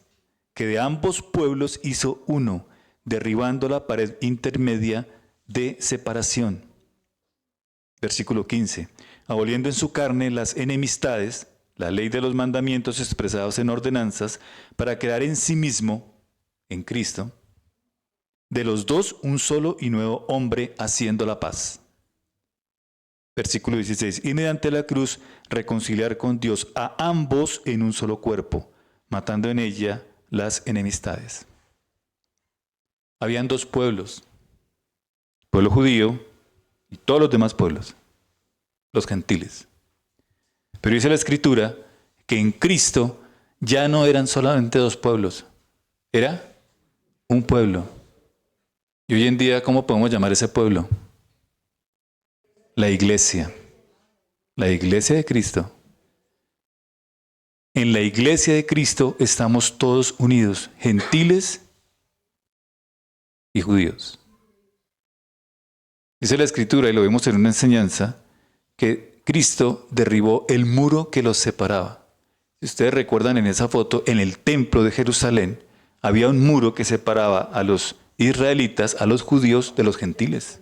que de ambos pueblos hizo uno, derribando la pared intermedia de separación. Versículo 15. Aboliendo en su carne las enemistades, la ley de los mandamientos expresados en ordenanzas, para crear en sí mismo, en Cristo, de los dos un solo y nuevo hombre haciendo la paz. Versículo 16. Y mediante la cruz reconciliar con Dios a ambos en un solo cuerpo, matando en ella las enemistades. Habían dos pueblos, el pueblo judío y todos los demás pueblos, los gentiles. Pero dice la Escritura que en Cristo ya no eran solamente dos pueblos, era un pueblo. Y hoy en día, ¿cómo podemos llamar ese pueblo? La iglesia de Cristo. En la iglesia de Cristo estamos todos unidos, gentiles y judíos. Dice la Escritura, y lo vemos en una enseñanza, que Cristo derribó el muro que los separaba. Si ustedes recuerdan en esa foto, en el templo de Jerusalén, había un muro que separaba a los israelitas, a los judíos, de los gentiles.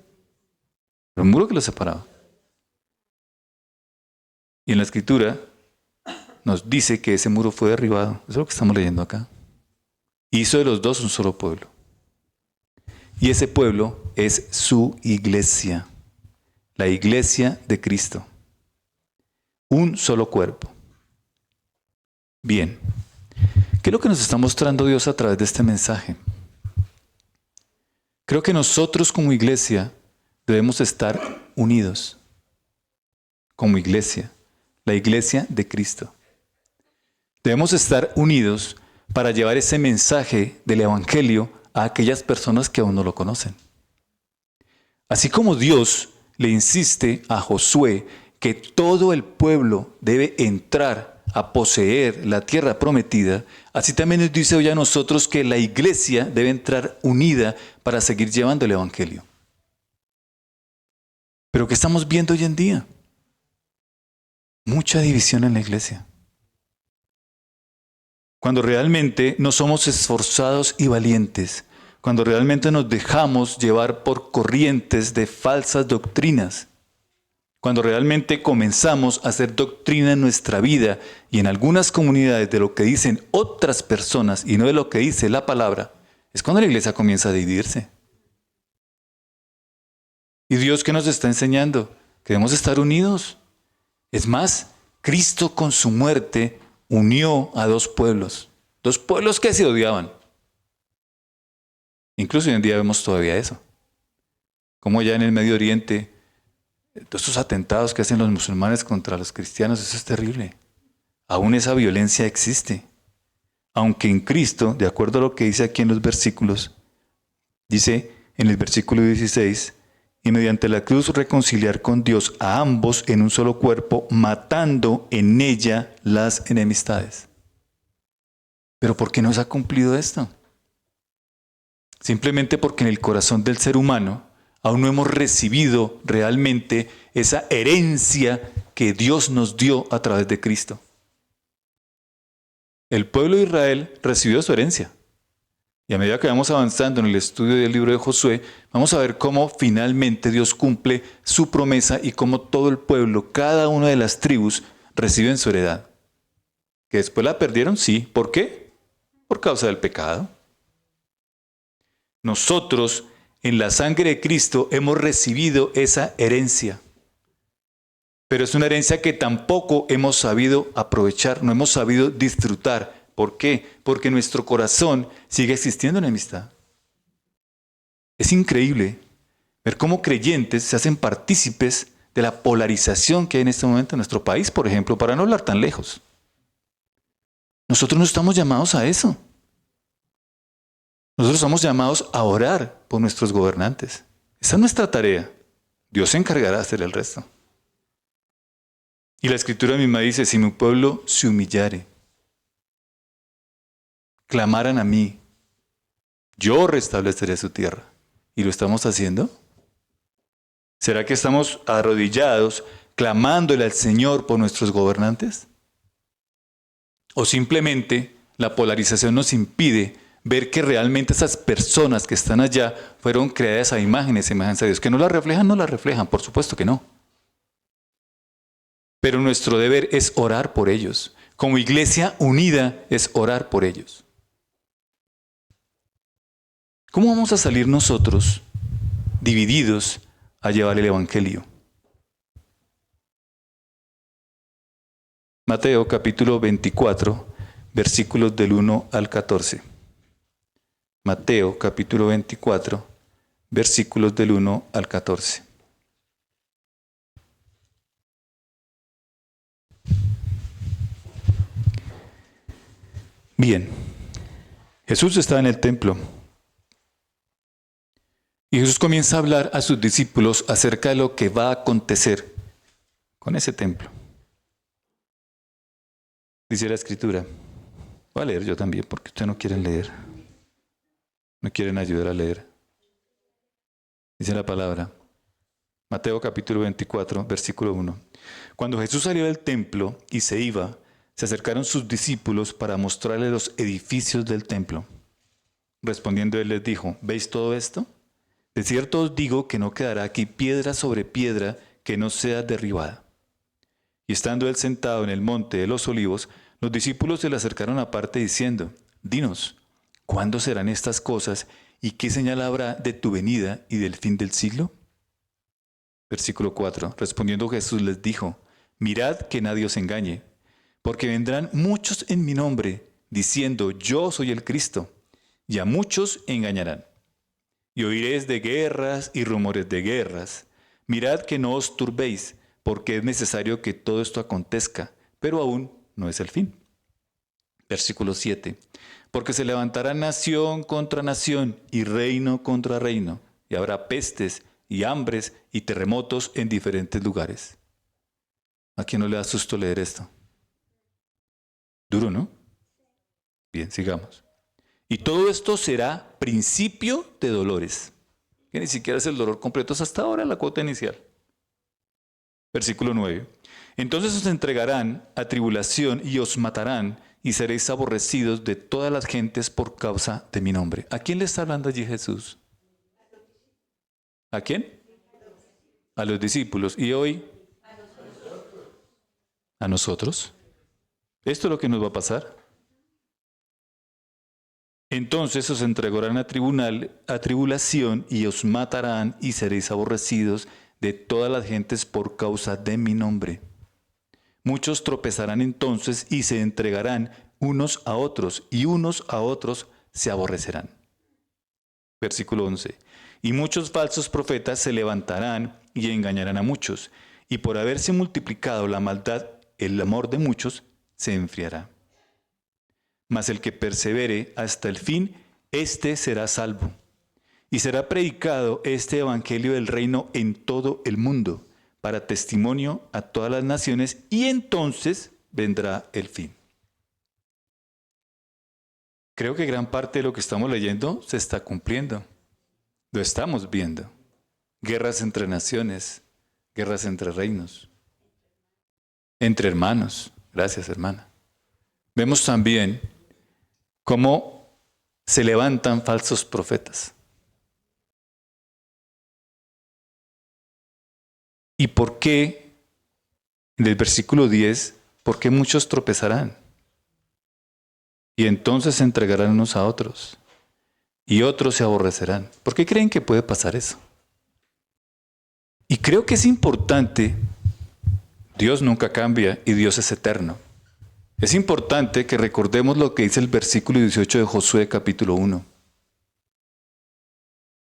Era un muro que los separaba. Y en la Escritura nos dice que ese muro fue derribado. Eso es lo que estamos leyendo acá. Hizo de los dos un solo pueblo. Y ese pueblo es su iglesia. La iglesia de Cristo. Un solo cuerpo. Bien. ¿Qué es lo que nos está mostrando Dios a través de este mensaje? Creo que nosotros como iglesia debemos estar unidos. Como iglesia. La iglesia de Cristo. Debemos estar unidos para llevar ese mensaje del Evangelio a aquellas personas que aún no lo conocen. Así como Dios le insiste a Josué que todo el pueblo debe entrar a poseer la tierra prometida, así también nos dice hoy a nosotros que la iglesia debe entrar unida para seguir llevando el Evangelio. Pero ¿qué estamos viendo hoy en día? Mucha división en la iglesia. Cuando realmente no somos esforzados y valientes, cuando realmente nos dejamos llevar por corrientes de falsas doctrinas, cuando realmente comenzamos a hacer doctrina en nuestra vida y en algunas comunidades de lo que dicen otras personas y no de lo que dice la palabra, es cuando la iglesia comienza a dividirse. ¿Y Dios qué nos está enseñando? Que debemos estar unidos. Es más, Cristo con su muerte unió a dos pueblos que se odiaban. Incluso hoy en día vemos todavía eso. Como ya en el Medio Oriente, todos estos atentados que hacen los musulmanes contra los cristianos, eso es terrible. Aún esa violencia existe. Aunque en Cristo, de acuerdo a lo que dice aquí en los versículos, dice en el versículo 16, y mediante la cruz reconciliar con Dios a ambos en un solo cuerpo, matando en ella las enemistades. ¿Pero por qué no se ha cumplido esto? Simplemente porque en el corazón del ser humano aún no hemos recibido realmente esa herencia que Dios nos dio a través de Cristo. El pueblo de Israel recibió su herencia. Y a medida que vamos avanzando en el estudio del libro de Josué, vamos a ver cómo finalmente Dios cumple su promesa y cómo todo el pueblo, cada una de las tribus, reciben su heredad. ¿Que después la perdieron? Sí. ¿Por qué? Por causa del pecado. Nosotros, en la sangre de Cristo, hemos recibido esa herencia. Pero es una herencia que tampoco hemos sabido aprovechar, no hemos sabido disfrutar. ¿Por qué? Porque en nuestro corazón sigue existiendo enemistad. Es increíble ver cómo creyentes se hacen partícipes de la polarización que hay en este momento en nuestro país, por ejemplo, para no hablar tan lejos. Nosotros no estamos llamados a eso. Nosotros estamos llamados a orar por nuestros gobernantes. Esa es nuestra tarea. Dios se encargará de hacer el resto. Y la Escritura misma dice, si mi pueblo se humillare, clamaran a mí, yo restableceré su tierra. ¿Y lo estamos haciendo? ¿Será que estamos arrodillados clamándole al Señor por nuestros gobernantes? ¿O simplemente la polarización nos impide ver que realmente esas personas que están allá fueron creadas a imagen y semejanza de Dios? ¿Que no la reflejan? No la reflejan, por supuesto que no. Pero nuestro deber es orar por ellos. Como iglesia unida es orar por ellos. ¿Cómo vamos a salir nosotros divididos a llevar el Evangelio? Mateo capítulo 24, versículos del 1 al 14. Mateo capítulo 24, versículos del 1 al 14. Bien, Jesús está en el templo y Jesús comienza a hablar a sus discípulos acerca de lo que va a acontecer con ese templo. Dice la Escritura, voy a leer yo también porque ustedes no quieren leer, no quieren ayudar a leer. Dice la palabra, Mateo capítulo 24, versículo 1. Cuando Jesús salió del templo y se iba, se acercaron sus discípulos para mostrarle los edificios del templo. Respondiendo él les dijo, ¿veis todo esto? De cierto os digo que no quedará aquí piedra sobre piedra que no sea derribada. Y estando él sentado en el monte de los olivos, los discípulos se le acercaron aparte diciendo, dinos, ¿cuándo serán estas cosas y qué señal habrá de tu venida y del fin del siglo? Versículo 4. Respondiendo Jesús les dijo, mirad que nadie os engañe, porque vendrán muchos en mi nombre, diciendo, yo soy el Cristo, y a muchos engañarán. Y oiréis de guerras y rumores de guerras. Mirad que no os turbéis, porque es necesario que todo esto acontezca, pero aún no es el fin. Versículo 7. Porque se levantará nación contra nación y reino contra reino, y habrá pestes y hambres y terremotos en diferentes lugares. ¿A quién no le da susto leer esto? Duro, ¿no? Bien, sigamos. Y todo esto será principio de dolores, que ni siquiera es el dolor completo, es hasta ahora la cuota inicial. Versículo 9. Entonces os entregarán a tribulación y os matarán, y seréis aborrecidos de todas las gentes por causa de mi nombre. ¿A quién le está hablando allí Jesús? ¿A quién? A los discípulos. ¿Y hoy? A nosotros. Esto es lo que nos va a pasar. Entonces os entregarán a tribulación y os matarán y seréis aborrecidos de todas las gentes por causa de mi nombre. Muchos tropezarán entonces y se entregarán unos a otros y unos a otros se aborrecerán. Versículo 11. Y muchos falsos profetas se levantarán y engañarán a muchos, y por haberse multiplicado la maldad, el amor de muchos se enfriará. Mas el que persevere hasta el fin, éste será salvo. Y será predicado este evangelio del reino en todo el mundo, para testimonio a todas las naciones, y entonces vendrá el fin. Creo que gran parte de lo que estamos leyendo se está cumpliendo. Lo estamos viendo. Guerras entre naciones, guerras entre reinos, entre hermanos. Gracias, hermana. Vemos también cómo se levantan falsos profetas. ¿Y por qué, en el versículo 10, por qué muchos tropezarán? Y entonces se entregarán unos a otros, y otros se aborrecerán. ¿Por qué creen que puede pasar eso? Y creo que es importante, Dios nunca cambia y Dios es eterno. Es importante que recordemos lo que dice el versículo 18 de Josué capítulo 1.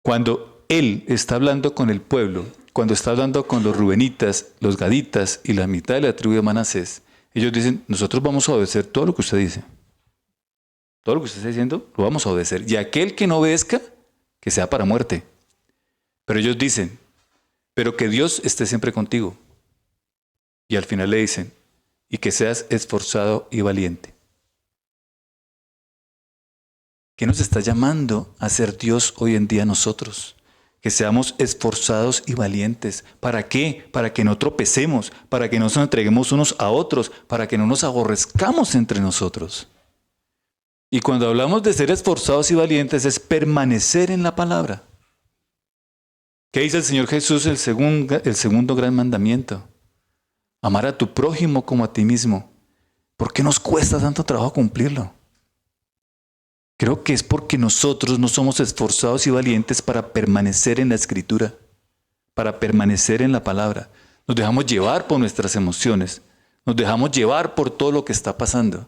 Cuando Él está hablando con el pueblo, cuando está hablando con los rubenitas, los gaditas y la mitad de la tribu de Manasés, ellos dicen, nosotros vamos a obedecer todo lo que usted dice. Todo lo que usted está diciendo, lo vamos a obedecer. Y aquel que no obedezca, que sea para muerte. Pero ellos dicen, pero que Dios esté siempre contigo. Y al final le dicen, y que seas esforzado y valiente. ¿Qué nos está llamando a ser Dios hoy en día nosotros? Que seamos esforzados y valientes. ¿Para qué? Para que no tropecemos, para que no nos entreguemos unos a otros, para que no nos aborrezcamos entre nosotros. Y cuando hablamos de ser esforzados y valientes es permanecer en la palabra. ¿Qué dice el Señor Jesús? El segundo gran mandamiento. Amar a tu prójimo como a ti mismo. ¿Por qué nos cuesta tanto trabajo cumplirlo? Creo que es porque nosotros no somos esforzados y valientes para permanecer en la Escritura, para permanecer en la palabra. Nos dejamos llevar por nuestras emociones, nos dejamos llevar por todo lo que está pasando.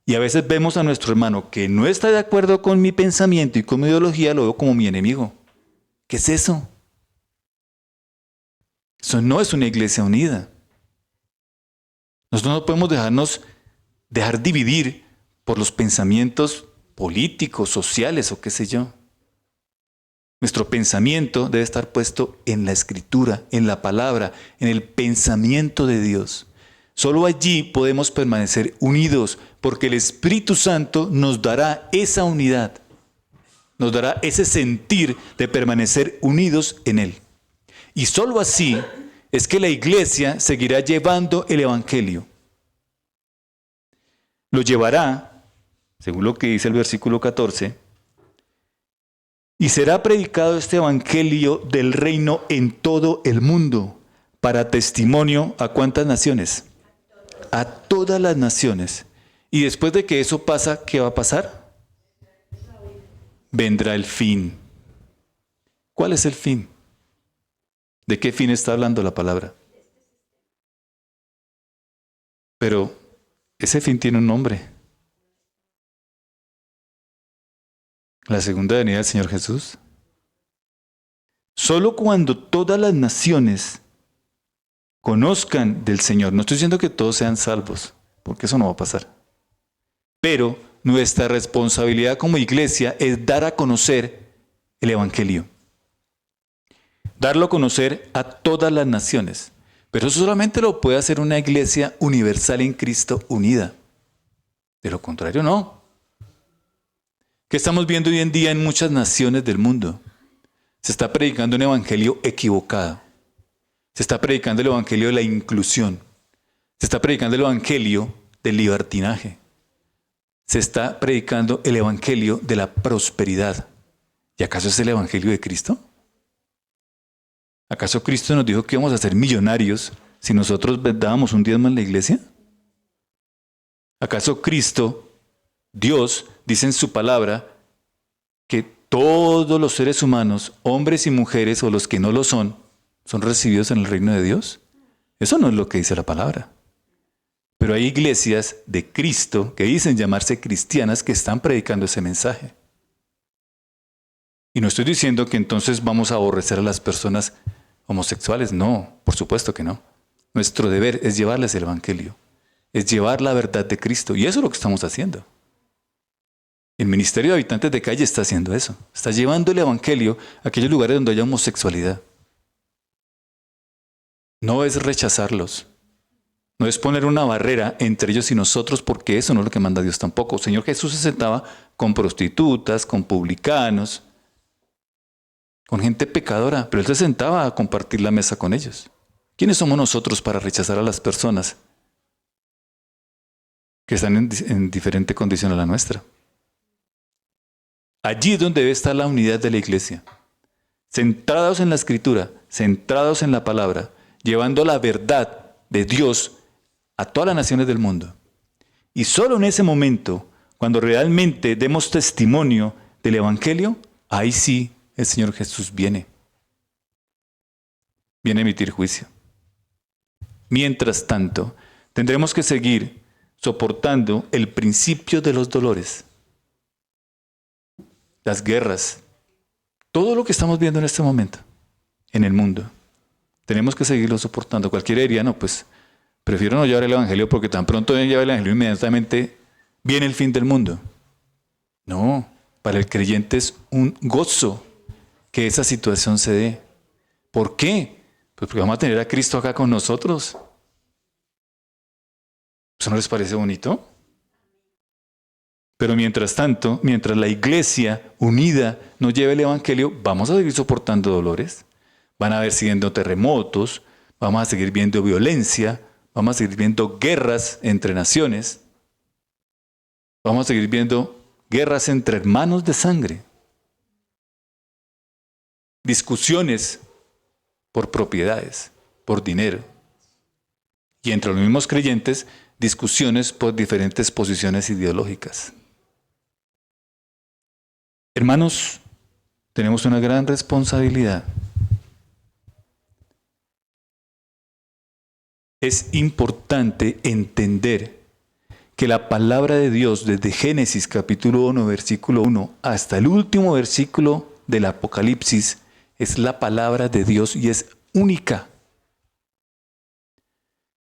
Y a veces vemos a nuestro hermano que no está de acuerdo con mi pensamiento y con mi ideología, lo veo como mi enemigo. ¿Qué es eso? Eso no es una iglesia unida. Nosotros no podemos dejar dividir por los pensamientos políticos, sociales o qué sé yo. Nuestro pensamiento debe estar puesto en la Escritura, en la palabra, en el pensamiento de Dios. Solo allí podemos permanecer unidos, porque el Espíritu Santo nos dará esa unidad, nos dará ese sentir de permanecer unidos en Él. Y solo así es que la iglesia seguirá llevando el Evangelio. Lo llevará, según lo que dice el versículo 14, y será predicado este Evangelio del reino en todo el mundo, para testimonio ¿a cuántas naciones? A todas las naciones. Y después de que eso pasa, ¿qué va a pasar? Vendrá el fin. ¿Cuál es el fin? ¿De qué fin está hablando la palabra? Pero ese fin tiene un nombre. La segunda venida del Señor Jesús. Solo cuando todas las naciones conozcan del Señor, no estoy diciendo que todos sean salvos, porque eso no va a pasar. Pero nuestra responsabilidad como iglesia es dar a conocer el Evangelio. Darlo a conocer a todas las naciones. Pero eso solamente lo puede hacer una iglesia universal en Cristo unida. De lo contrario, no. ¿Qué estamos viendo hoy en día en muchas naciones del mundo? Se está predicando un evangelio equivocado. Se está predicando el evangelio de la inclusión. Se está predicando el evangelio del libertinaje. Se está predicando el evangelio de la prosperidad. ¿Y acaso es el evangelio de Cristo? ¿Acaso Cristo nos dijo que íbamos a ser millonarios si nosotros dábamos un diezmo en la iglesia? ¿Acaso Cristo, Dios, dice en su palabra que todos los seres humanos, hombres y mujeres o los que no lo son recibidos en el reino de Dios? Eso no es lo que dice la palabra. Pero hay iglesias de Cristo que dicen llamarse cristianas que están predicando ese mensaje. Y no estoy diciendo que entonces vamos a aborrecer a las personas homosexuales. No, por supuesto que no. Nuestro deber es llevarles el evangelio. Es llevar la verdad de Cristo. Y eso es lo que estamos haciendo. El Ministerio de Habitantes de Calle está haciendo eso. Está llevando el evangelio a aquellos lugares donde haya homosexualidad. No es rechazarlos. No es poner una barrera entre ellos y nosotros, porque eso no es lo que manda Dios tampoco. El Señor Jesús se sentaba con prostitutas, con publicanos, con gente pecadora, pero Él se sentaba a compartir la mesa con ellos. ¿Quiénes somos nosotros para rechazar a las personas que están en diferente condición a la nuestra? Allí es donde debe estar la unidad de la iglesia. Centrados en la Escritura, centrados en la palabra, llevando la verdad de Dios a todas las naciones del mundo. Y solo en ese momento, cuando realmente demos testimonio del Evangelio, ahí sí el Señor Jesús viene. Viene a emitir juicio. Mientras tanto, tendremos que seguir soportando el principio de los dolores, las guerras, todo lo que estamos viendo en este momento en el mundo. Tenemos que seguirlo soportando. Cualquiera diría, no, pues prefiero no llevar el Evangelio porque tan pronto llevar el Evangelio inmediatamente viene el fin del mundo. No, para el creyente es un gozo que esa situación se dé. ¿Por qué? Pues porque vamos a tener a Cristo acá con nosotros. ¿Eso no les parece bonito? Pero mientras tanto, mientras la iglesia unida no lleve el Evangelio, vamos a seguir soportando dolores. Van a haber siguiendo terremotos, vamos a seguir viendo violencia, vamos a seguir viendo guerras entre naciones, vamos a seguir viendo guerras entre hermanos de sangre, discusiones por propiedades, por dinero, y entre los mismos creyentes, discusiones por diferentes posiciones ideológicas. Hermanos, tenemos una gran responsabilidad. Es importante entender que la palabra de Dios desde Génesis capítulo 1, versículo 1 hasta el último versículo del Apocalipsis es la palabra de Dios y es única.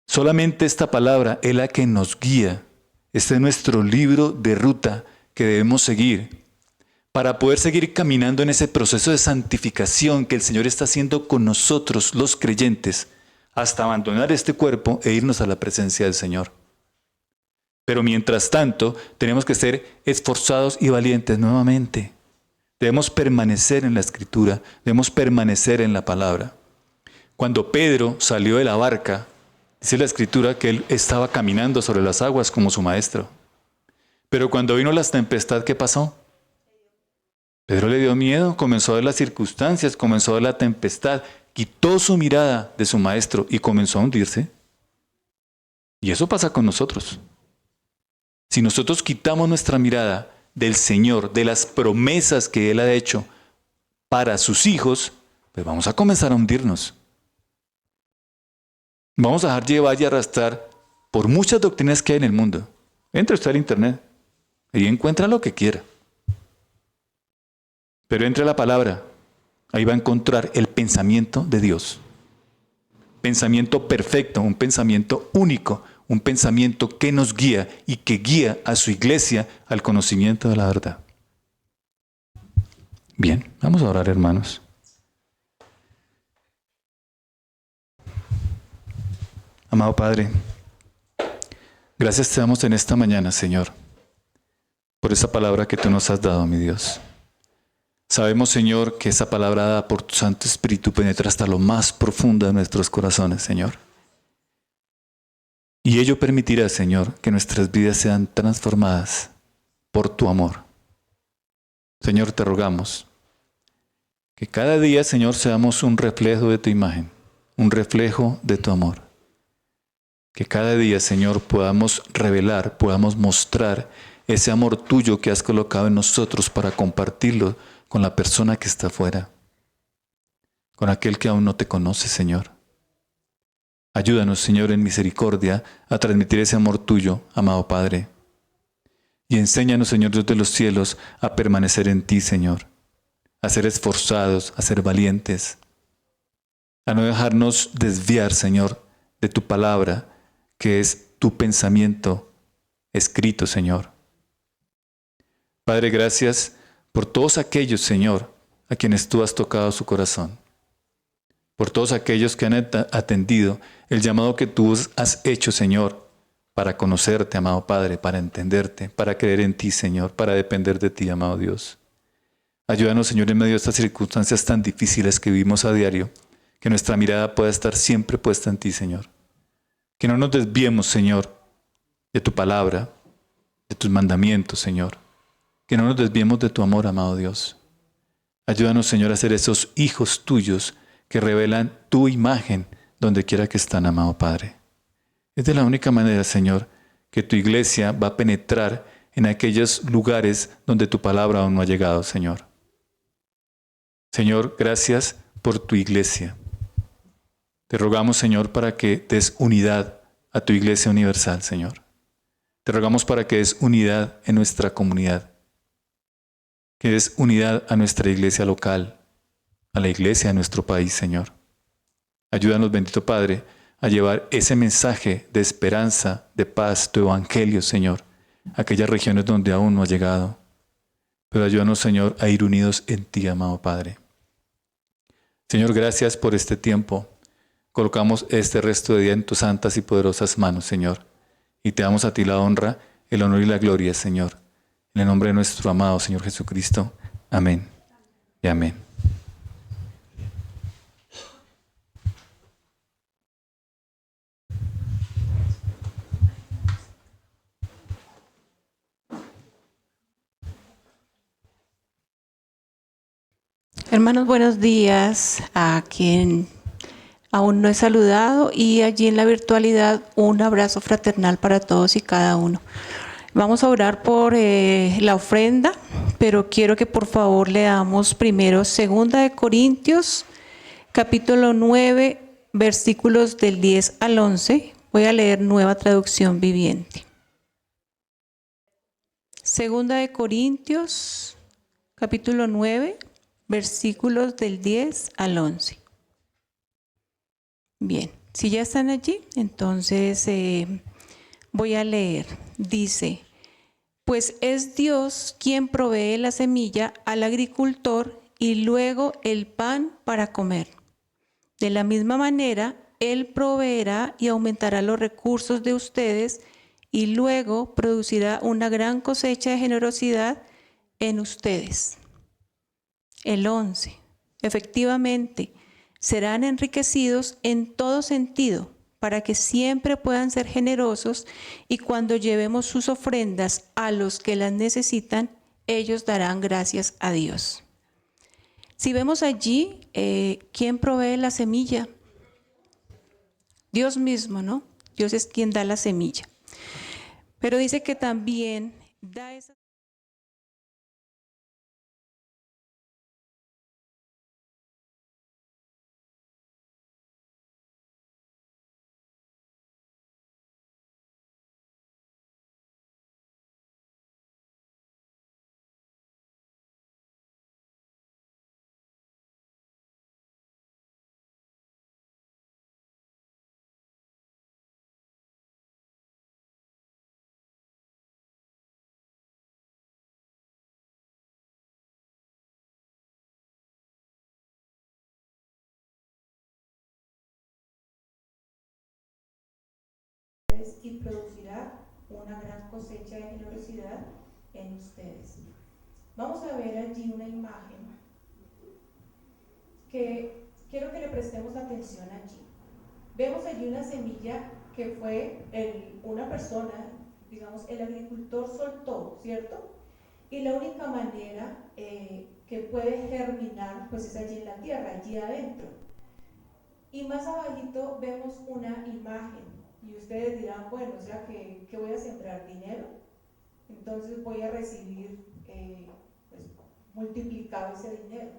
Solamente esta palabra es la que nos guía. Este es nuestro libro de ruta que debemos seguir para poder seguir caminando en ese proceso de santificación que el Señor está haciendo con nosotros, los creyentes, hasta abandonar este cuerpo e irnos a la presencia del Señor. Pero mientras tanto, tenemos que ser esforzados y valientes nuevamente. Debemos permanecer en la Escritura, debemos permanecer en la palabra. Cuando Pedro salió de la barca, dice la Escritura que él estaba caminando sobre las aguas como su maestro. Pero cuando vino la tempestad, ¿qué pasó? Pedro le dio miedo, comenzó a ver las circunstancias, comenzó a ver la tempestad, quitó su mirada de su maestro y comenzó a hundirse. Y eso pasa con nosotros. Si nosotros quitamos nuestra mirada del Señor, de las promesas que Él ha hecho para sus hijos, pues vamos a comenzar a hundirnos. Vamos a dejar llevar y arrastrar por muchas doctrinas que hay en el mundo. Entre usted al internet y encuentra lo que quiera. Pero entre a la palabra, ahí va a encontrar el pensamiento de Dios. Pensamiento perfecto, un pensamiento único, un pensamiento que nos guía y que guía a su iglesia al conocimiento de la verdad. Bien, vamos a orar, hermanos. Amado Padre, gracias te damos en esta mañana, Señor, por esa palabra que tú nos has dado, mi Dios. Sabemos, Señor, que esa palabra dada por tu Santo Espíritu penetra hasta lo más profundo de nuestros corazones, Señor. Y ello permitirá, Señor, que nuestras vidas sean transformadas por tu amor. Señor, te rogamos que cada día, Señor, seamos un reflejo de tu imagen, un reflejo de tu amor. Que cada día, Señor, podamos revelar, podamos mostrar ese amor tuyo que has colocado en nosotros para compartirlo con la persona que está afuera, con aquel que aún no te conoce, Señor. Ayúdanos, Señor, en misericordia, a transmitir ese amor tuyo, amado Padre. Y enséñanos, Señor Dios de los cielos, a permanecer en ti, Señor, a ser esforzados, a ser valientes, a no dejarnos desviar, Señor, de tu palabra, que es tu pensamiento escrito, Señor. Padre, gracias por todos aquellos, Señor, a quienes tú has tocado su corazón. Por todos aquellos que han atendido el llamado que tú has hecho, Señor, para conocerte, amado Padre, para entenderte, para creer en ti, Señor, para depender de ti, amado Dios. Ayúdanos, Señor, en medio de estas circunstancias tan difíciles que vivimos a diario, que nuestra mirada pueda estar siempre puesta en ti, Señor. Que no nos desviemos, Señor, de tu palabra, de tus mandamientos, Señor. Que no nos desviemos de tu amor, amado Dios. Ayúdanos, Señor, a ser esos hijos tuyos que revelan tu imagen donde quiera que están, amado Padre. Es de la única manera, Señor, que tu iglesia va a penetrar en aquellos lugares donde tu palabra aún no ha llegado, Señor. Señor, gracias por tu iglesia. Te rogamos, Señor, para que des unidad a tu iglesia universal, Señor. Te rogamos para que des unidad en nuestra comunidad, que des unidad a nuestra iglesia local, a la iglesia de nuestro país, Señor. Ayúdanos, bendito Padre, a llevar ese mensaje de esperanza, de paz, tu evangelio, Señor, a aquellas regiones donde aún no ha llegado. Pero ayúdanos, Señor, a ir unidos en ti, amado Padre. Señor, gracias por este tiempo. Colocamos este resto de día en tus santas y poderosas manos, Señor. Y te damos a ti la honra, el honor y la gloria, Señor. En el nombre de nuestro amado Señor Jesucristo. Amén y amén. Hermanos, buenos días a quien aún no he saludado y allí en la virtualidad un abrazo fraternal para todos y cada uno. Vamos a orar por la ofrenda, pero quiero que por favor leamos primero 2 Corintios, capítulo 9, versículos del 10 al 11. Voy a leer Nueva Traducción Viviente. 2 Corintios, capítulo 9, versículos del 10 al 11. Bien, si ya están allí, entonces voy a leer. Dice: pues es Dios quien provee la semilla al agricultor y luego el pan para comer. De la misma manera, Él proveerá y aumentará los recursos de ustedes y luego producirá una gran cosecha de generosidad en ustedes. El 11. Efectivamente, serán enriquecidos en todo sentido, para que siempre puedan ser generosos, y cuando llevemos sus ofrendas a los que las necesitan, ellos darán gracias a Dios. Si vemos allí, ¿quién provee la semilla? Dios mismo, ¿no? Dios es quien da la semilla. Pero dice que también da esa... y producirá una gran cosecha de generosidad en ustedes. Vamos a ver allí una imagen que quiero que le prestemos atención allí. Vemos allí una semilla que fue una persona, digamos, el agricultor soltó, ¿cierto? Y la única manera que puede germinar, pues es allí en la tierra, allí adentro. Y más abajito vemos una imagen. Y ustedes dirán, bueno, o sea, ¿qué voy a sembrar? ¿Dinero? Entonces voy a recibir pues, multiplicado ese dinero.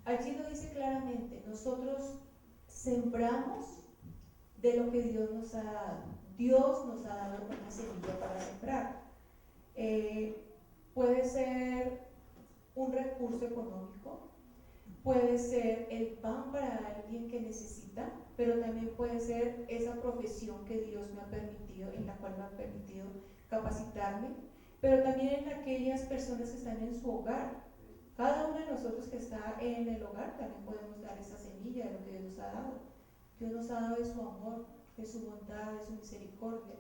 Allí lo dice claramente, nosotros sembramos de lo que Dios nos ha dado. Dios nos ha dado una semilla para sembrar. Puede ser un recurso económico, puede ser el pan para alguien que necesita, pero también puede ser esa profesión que Dios me ha permitido, en la cual me ha permitido capacitarme, pero también en aquellas personas que están en su hogar. Cada uno de nosotros que está en el hogar también podemos dar esa semilla de lo que Dios nos ha dado. Dios nos ha dado de su amor, de su bondad, de su misericordia.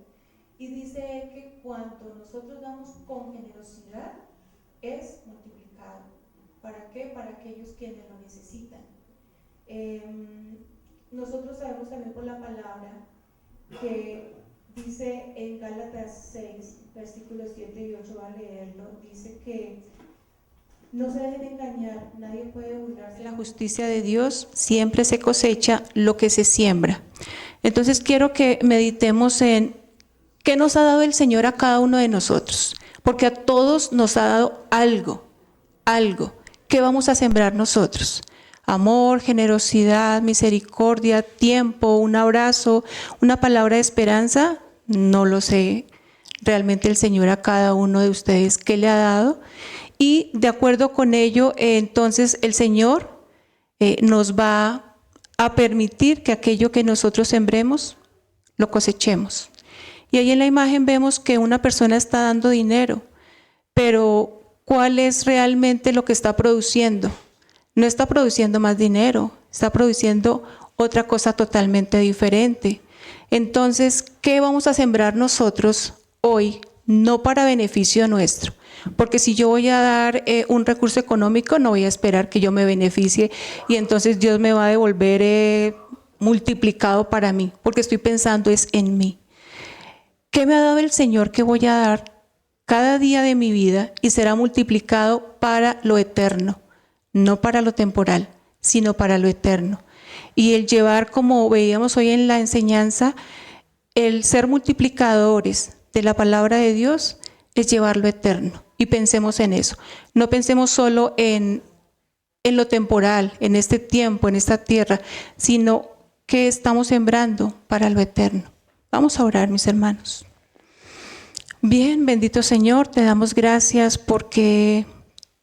Y dice Él que cuando nosotros damos con generosidad, es multiplicado. ¿Para qué? Para aquellos quienes lo necesitan. Nosotros sabemos también por la palabra que dice en Gálatas 6, versículos 7 y 8, va a leerlo, dice que no se dejen engañar, nadie puede burlarse. En la justicia de Dios siempre se cosecha lo que se siembra. Entonces quiero que meditemos en qué nos ha dado el Señor a cada uno de nosotros, porque a todos nos ha dado algo. ¿Qué vamos a sembrar nosotros? Amor, generosidad, misericordia, tiempo, un abrazo, una palabra de esperanza. No lo sé realmente el Señor a cada uno de ustedes qué le ha dado. Y de acuerdo con ello, entonces el Señor nos va a permitir que aquello que nosotros sembremos, lo cosechemos. Y ahí en la imagen vemos que una persona está dando dinero, pero ¿cuál es realmente lo que está produciendo? No está produciendo más dinero, está produciendo otra cosa totalmente diferente. Entonces, ¿qué vamos a sembrar nosotros hoy? No para beneficio nuestro, porque si yo voy a dar un recurso económico, no voy a esperar que yo me beneficie y entonces Dios me va a devolver multiplicado para mí, porque estoy pensando es en mí. ¿Qué me ha dado el Señor que voy a dar cada día de mi vida y será multiplicado para lo eterno? No para lo temporal, sino para lo eterno. Y el llevar, como veíamos hoy en la enseñanza, el ser multiplicadores de la palabra de Dios es llevar lo eterno. y pensemos en eso. No pensemos solo en lo temporal, en este tiempo, en esta tierra, sino que estamos sembrando para lo eterno. Vamos a orar, mis hermanos. Bien, bendito Señor, te damos gracias porque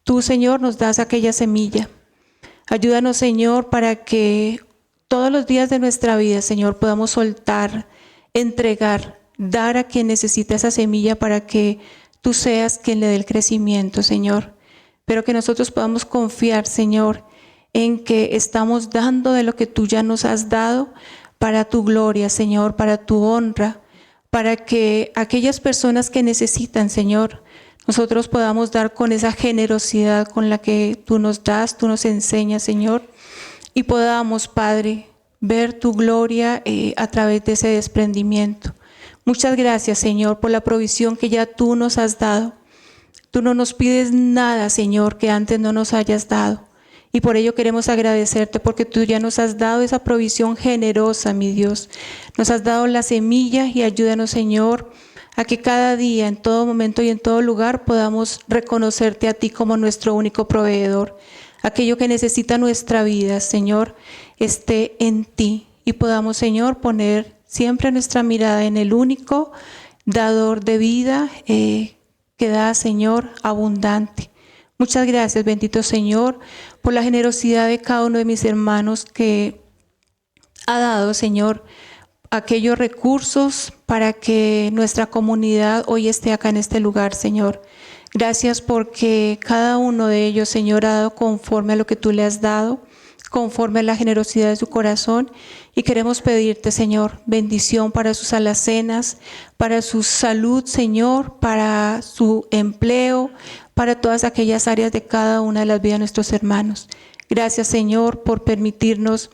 tú, Señor, nos das aquella semilla. Ayúdanos, Señor, para que todos los días de nuestra vida, Señor, podamos soltar, entregar, dar a quien necesita esa semilla para que tú seas quien le dé el crecimiento, Señor. Pero que nosotros podamos confiar, Señor, en que estamos dando de lo que tú ya nos has dado para tu gloria, Señor, para tu honra, para que aquellas personas que necesitan, Señor, nosotros podamos dar con esa generosidad con la que tú nos das, tú nos enseñas, Señor, y podamos, Padre, ver tu gloria a través de ese desprendimiento. Muchas gracias, Señor, por la provisión que ya tú nos has dado. Tú no nos pides nada, Señor, que antes no nos hayas dado. Y por ello queremos agradecerte porque tú ya nos has dado esa provisión generosa, mi Dios. Nos has dado la semilla y ayúdanos, Señor, a que cada día, en todo momento y en todo lugar podamos reconocerte a ti como nuestro único proveedor. Aquello que necesita nuestra vida, Señor, esté en ti y podamos, Señor, poner siempre nuestra mirada en el único dador de vida que da, Señor, abundante. Muchas gracias, bendito Señor, por la generosidad de cada uno de mis hermanos que ha dado, Señor, aquellos recursos para que nuestra comunidad hoy esté acá en este lugar, Señor. Gracias porque cada uno de ellos, Señor, ha dado conforme a lo que tú le has dado, conforme a la generosidad de su corazón. Y queremos pedirte, Señor, bendición para sus alacenas, para su salud, Señor, para su empleo, para todas aquellas áreas de cada una de las vidas de nuestros hermanos. Gracias, Señor, por permitirnos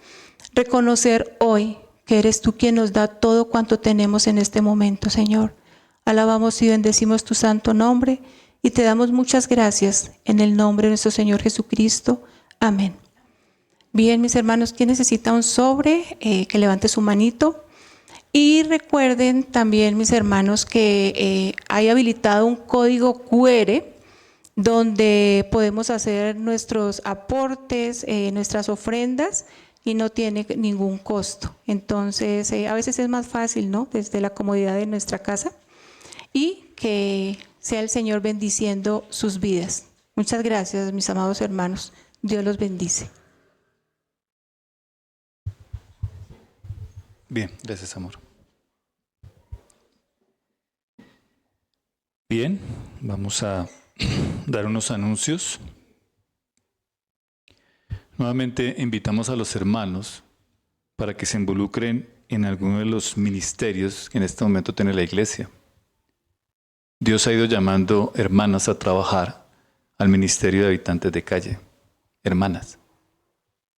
reconocer hoy que eres tú quien nos da todo cuanto tenemos en este momento, Señor. Alabamos y bendecimos tu santo nombre y te damos muchas gracias en el nombre de nuestro Señor Jesucristo. Amén. Bien, mis hermanos, ¿quién necesita un sobre? Que levante su manito. Y recuerden también, mis hermanos, que hay habilitado un código QR donde podemos hacer nuestros aportes, nuestras ofrendas y no tiene ningún costo. Entonces, a veces es más fácil, ¿no? Desde la comodidad de nuestra casa y que sea el Señor bendiciendo sus vidas. Muchas gracias, mis amados hermanos. Dios los bendice. Bien, gracias, amor. Bien, vamos a dar unos anuncios. Nuevamente invitamos a los hermanos para que se involucren en alguno de los ministerios que en este momento tiene la iglesia. Dios ha ido llamando hermanas a trabajar al ministerio de habitantes de calle. Hermanas,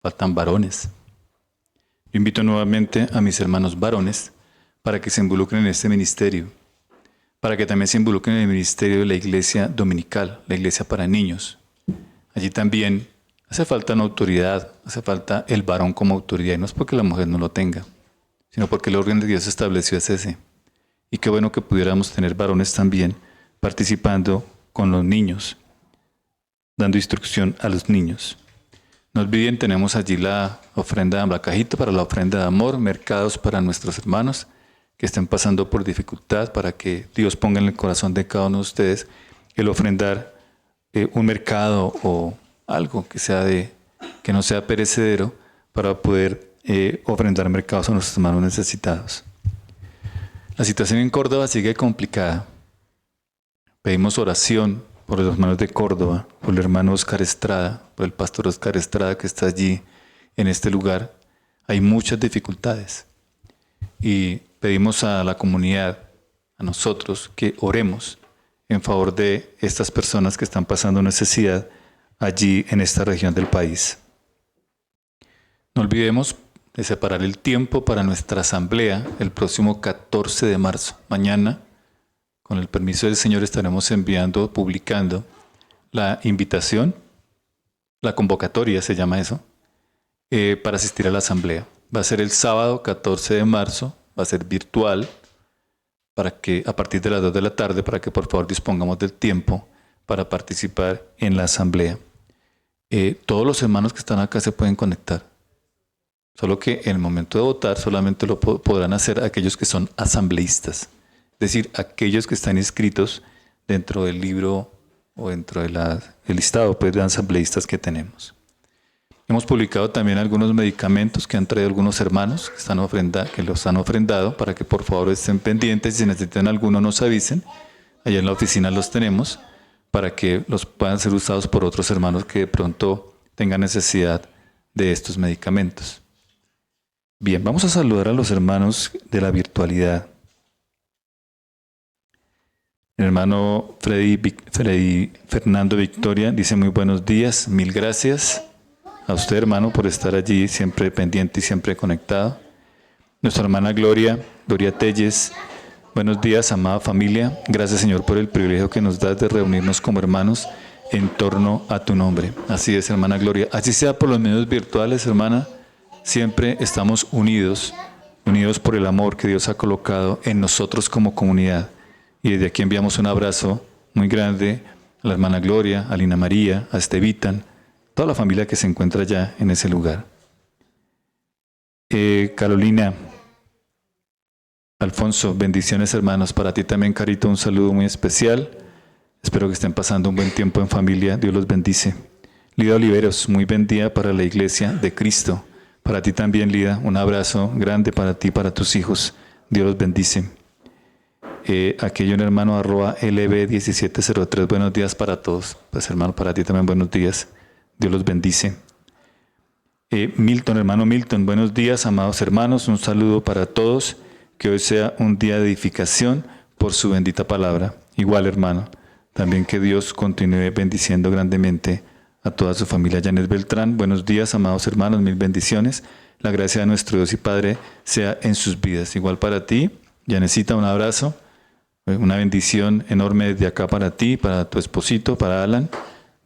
faltan varones. Yo invito nuevamente a mis hermanos varones para que se involucren en este ministerio, para que también se involucren en el ministerio de la iglesia dominical, la iglesia para niños. Allí también hace falta una autoridad, hace falta el varón como autoridad, y no es porque la mujer no lo tenga, sino porque el orden de Dios estableció es ese. Y qué bueno que pudiéramos tener varones también participando con los niños, dando instrucción a los niños. No olviden, tenemos allí la ofrenda, la cajita para la ofrenda de amor, mercados para nuestros hermanos que estén pasando por dificultad, para que Dios ponga en el corazón de cada uno de ustedes el ofrendar un mercado o algo que no sea perecedero para poder ofrendar mercados a nuestros hermanos necesitados. La situación en Córdoba sigue complicada. Pedimos oración por los hermanos de Córdoba, por el hermano Oscar Estrada, por el pastor Oscar Estrada que está allí en este lugar. Hay muchas dificultades y pedimos a la comunidad, a nosotros, que oremos en favor de estas personas que están pasando necesidad allí en esta región del país. No olvidemos de separar el tiempo para nuestra asamblea el próximo 14 de marzo. Mañana, con el permiso del Señor, estaremos enviando, publicando la invitación, la convocatoria se llama eso, para asistir a la asamblea. Va a ser el sábado 14 de marzo, va a ser virtual, para que a partir de las 2 de la tarde, para que por favor dispongamos del tiempo para participar en la asamblea. Todos los hermanos que están acá se pueden conectar. Solo que en el momento de votar solamente lo podrán hacer aquellos que son asambleístas. Es decir, aquellos que están inscritos dentro del libro o dentro del listado pues, de asambleístas que tenemos. Hemos publicado también algunos medicamentos que han traído algunos hermanos que los han ofrendado para que por favor estén pendientes. Si necesitan alguno nos avisen. Allá en la oficina los tenemos para que los puedan ser usados por otros hermanos que de pronto tengan necesidad de estos medicamentos. Bien, vamos a saludar a los hermanos de la virtualidad. El hermano Freddy Fernando Victoria dice muy buenos días, mil gracias a usted hermano por estar allí siempre pendiente y siempre conectado. Nuestra hermana Gloria Telles, buenos días amada familia, gracias Señor por el privilegio que nos das de reunirnos como hermanos en torno a tu nombre. Así es hermana Gloria, así sea por los medios virtuales hermana, siempre estamos unidos por el amor que Dios ha colocado en nosotros como comunidad. Y desde aquí enviamos un abrazo muy grande a la hermana Gloria, a Lina María, a Estevitan, toda la familia que se encuentra allá en ese lugar. Carolina, Alfonso, bendiciones hermanos. Para ti también, Carito, un saludo muy especial. Espero que estén pasando un buen tiempo en familia. Dios los bendice. Lida Oliveros, muy buen día para la Iglesia de Cristo. Para ti también, Lida, un abrazo grande para ti y para tus hijos. Dios los bendice. Aquí hay un hermano @LB1703, buenos días para todos. Pues hermano, para ti también buenos días. Dios los bendice. Milton, hermano Milton, buenos días, amados hermanos. Un saludo para todos. Que hoy sea un día de edificación por su bendita palabra. Igual, hermano. También que Dios continúe bendiciendo grandemente a toda su familia. Janet Beltrán, buenos días, amados hermanos, mil bendiciones. La gracia de nuestro Dios y Padre sea en sus vidas. Igual para ti, Janecita, un abrazo. Una bendición enorme desde acá para ti, para tu esposito, para Alan.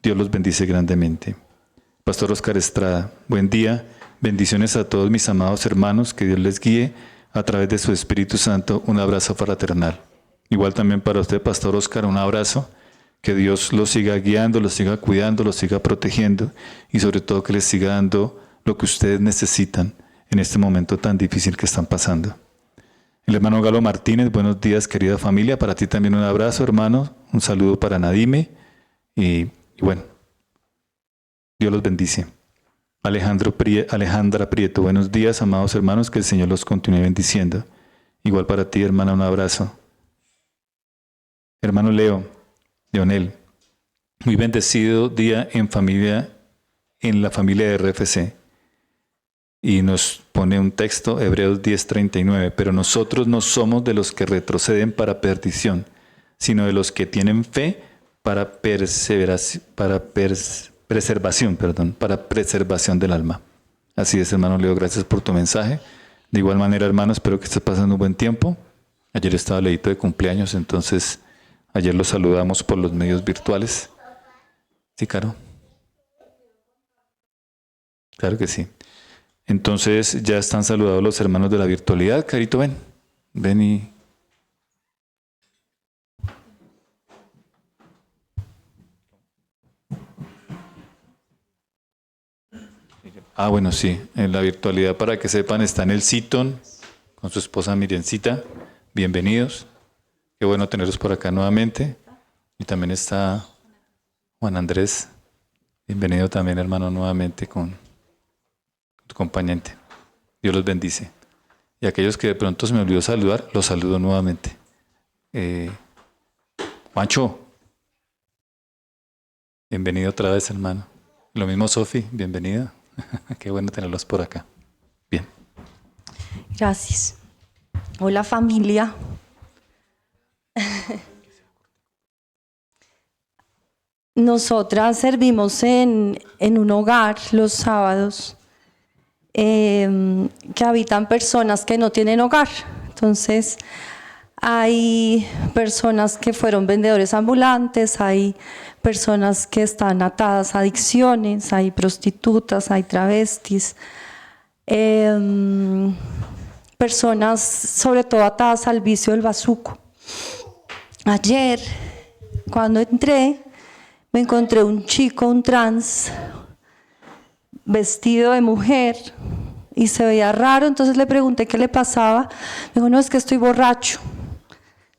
Dios los bendice grandemente. Pastor Oscar Estrada, buen día. Bendiciones a todos mis amados hermanos. Que Dios les guíe a través de su Espíritu Santo. Un abrazo fraternal. Igual también para usted, Pastor Oscar, un abrazo. Que Dios los siga guiando, los siga cuidando, los siga protegiendo y sobre todo que les siga dando lo que ustedes necesitan en este momento tan difícil que están pasando. El hermano Galo Martínez, buenos días querida familia, para ti también un abrazo hermano, un saludo para Nadime y bueno, Dios los bendice. Alejandra Prieto, buenos días amados hermanos, que el Señor los continúe bendiciendo. Igual para ti hermana, un abrazo. Hermano Leonel, muy bendecido día en la familia de RFC. Y nos pone un texto, Hebreos 10:39, pero nosotros no somos de los que retroceden para perdición, sino de los que tienen fe para preservación del alma. Así es, hermano Leo, gracias por tu mensaje. De igual manera, hermano, espero que estés pasando un buen tiempo. Ayer estaba Leito de cumpleaños, entonces ayer lo saludamos por los medios virtuales. ¿Sí, Caro? Claro que sí. Entonces ya están saludados los hermanos de la virtualidad. Carito, ven y... Bueno, sí, en la virtualidad para que sepan está en el Citon con su esposa Miriencita. Bienvenidos. Qué bueno tenerlos por acá nuevamente. Y también está Juan Andrés. Bienvenido también, hermano, nuevamente con tu acompañante. Dios los bendice. Y aquellos que de pronto se me olvidó saludar, los saludo nuevamente. Juancho, bienvenido otra vez, hermano. Lo mismo, Sofi, bienvenida. Qué bueno tenerlos por acá. Bien. Gracias. Hola, familia. Nosotras servimos en un hogar los sábados que habitan personas que no tienen hogar. Entonces, hay personas que fueron vendedores ambulantes, hay personas que están atadas a adicciones, hay prostitutas, hay travestis, personas sobre todo atadas al vicio del bazuco. Ayer, cuando entré, me encontré un chico, un trans, vestido de mujer y se veía raro, entonces le pregunté qué le pasaba. Me dijo, no, es que estoy borracho.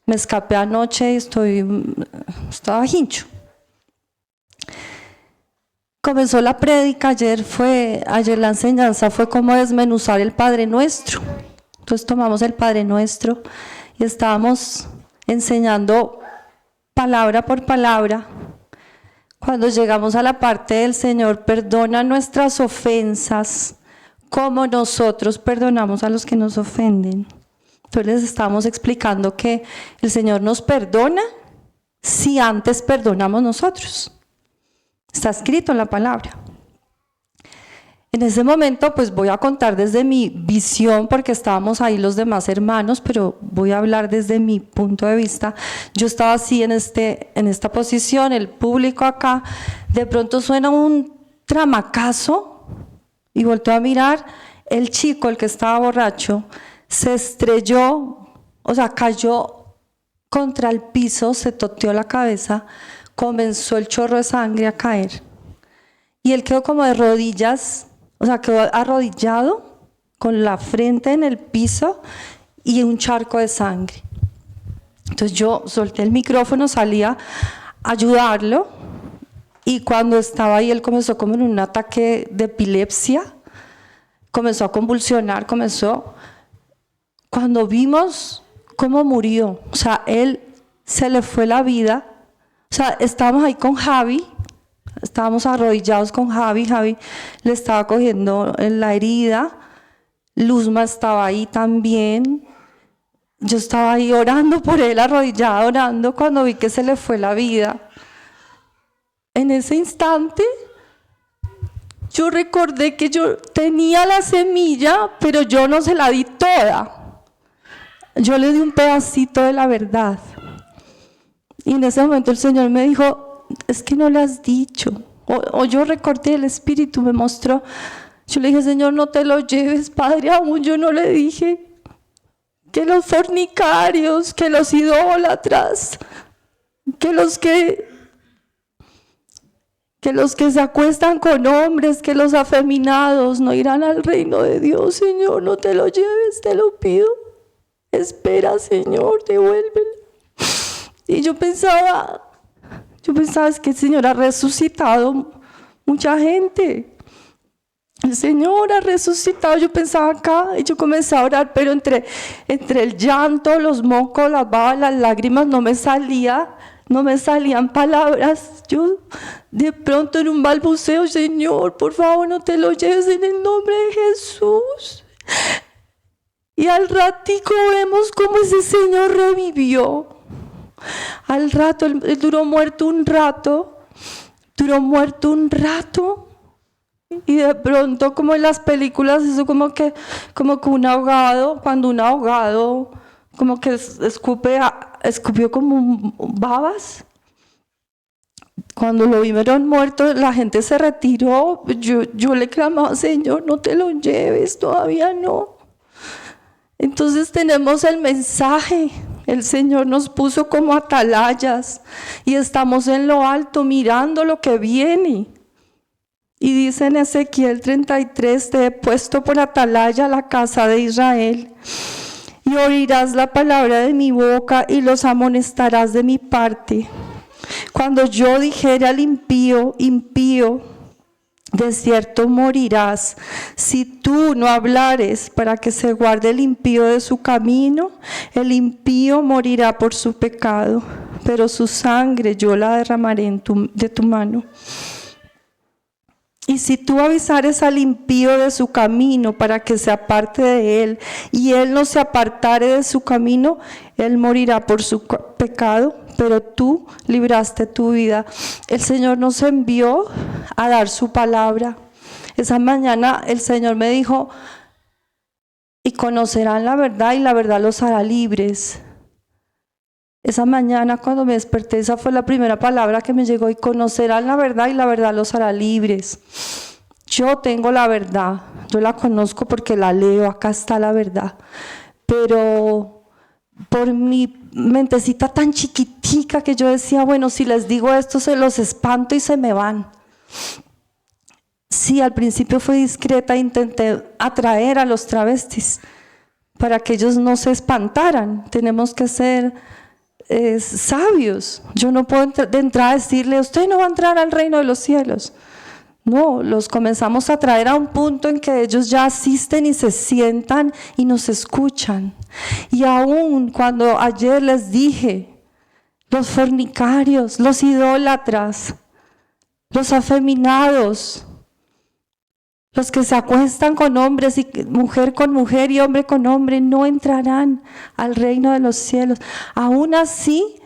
Me escapé anoche y estaba hincho. Comenzó la prédica, ayer la enseñanza fue como desmenuzar el Padre Nuestro. Entonces tomamos el Padre Nuestro y estábamos enseñando palabra por palabra. Cuando llegamos a la parte del Señor, perdona nuestras ofensas como nosotros perdonamos a los que nos ofenden. Entonces les estábamos explicando que el Señor nos perdona si antes perdonamos nosotros. Está escrito en la palabra. En ese momento, pues voy a contar desde mi visión, porque estábamos ahí los demás hermanos, pero voy a hablar desde mi punto de vista. Yo estaba así en esta posición, el público acá, de pronto suena un tramacazo y volteo a mirar, el chico, el que estaba borracho, se estrelló, o sea, cayó contra el piso, se toteó la cabeza, comenzó el chorro de sangre a caer. Y él quedó como de rodillas, o sea, quedó arrodillado con la frente en el piso y un charco de sangre. Entonces yo solté el micrófono, salí a ayudarlo y cuando estaba ahí él comenzó como en un ataque de epilepsia, comenzó a convulsionar, cuando vimos cómo murió, o sea, él se le fue la vida. O sea, estábamos ahí con Javi, estábamos arrodillados con Javi le estaba cogiendo en la herida, Luzma estaba ahí también, yo estaba ahí orando por él, arrodillada orando cuando vi que se le fue la vida. En ese instante, yo recordé que yo tenía la semilla, pero yo no se la di toda, yo le di un pedacito de la verdad. Y en ese momento el Señor me dijo, es que no le has dicho. O yo recordé, el Espíritu me mostró. Yo le dije, Señor, no te lo lleves, Padre, aún yo no le dije que los fornicarios, que los idólatras, que los que se acuestan con hombres, que los afeminados no irán al reino de Dios. Señor, no te lo lleves, te lo pido. Espera, Señor, devuélvelo. Y yo pensaba, es que el Señor ha resucitado mucha gente. El Señor ha resucitado, yo pensaba acá, y yo comencé a orar, pero entre el llanto, los mocos, las babas, las lágrimas, no me salían palabras. Yo de pronto en un balbuceo, Señor, por favor no te lo lleves en el nombre de Jesús. Y al ratico vemos cómo ese Señor revivió. Al rato, él duró muerto un rato, y de pronto, como en las películas, eso como que un ahogado, cuando un ahogado como que escupió como babas. Cuando lo vieron muerto, la gente se retiró. Yo le clamaba, Señor, no te lo lleves, todavía no. Entonces tenemos el mensaje. El Señor nos puso como atalayas y estamos en lo alto mirando lo que viene. Y dice en Ezequiel 33, te he puesto por atalaya a la casa de Israel y oirás la palabra de mi boca y los amonestarás de mi parte. Cuando yo dijere al impío, de cierto morirás, si tú no hablares para que se guarde el impío de su camino, el impío morirá por su pecado, pero su sangre yo la derramaré de tu mano. Y si tú avisares al impío de su camino para que se aparte de él, y él no se apartare de su camino, él morirá por su pecado, pero tú libraste tu vida. El Señor nos envió a dar su palabra. Esa mañana el Señor me dijo, y conocerán la verdad y la verdad los hará libres. Esa mañana cuando me desperté, esa fue la primera palabra que me llegó, y conocerán la verdad y la verdad los hará libres. Yo tengo la verdad, yo la conozco porque la leo, acá está la verdad, pero por mi mentecita tan chiquitica que yo decía, bueno, si les digo esto se los espanto y se me van. Sí, al principio fui discreta, intenté atraer a los travestis para que ellos no se espantaran. Tenemos que ser sabios. Yo no puedo de entrada decirle, usted no va a entrar al reino de los cielos. No, los comenzamos a traer a un punto en que ellos ya asisten y se sientan y nos escuchan. Y aún cuando ayer les dije, los fornicarios, los idólatras, los afeminados, los que se acuestan con hombres y mujer con mujer y hombre con hombre no entrarán al reino de los cielos. Aún así,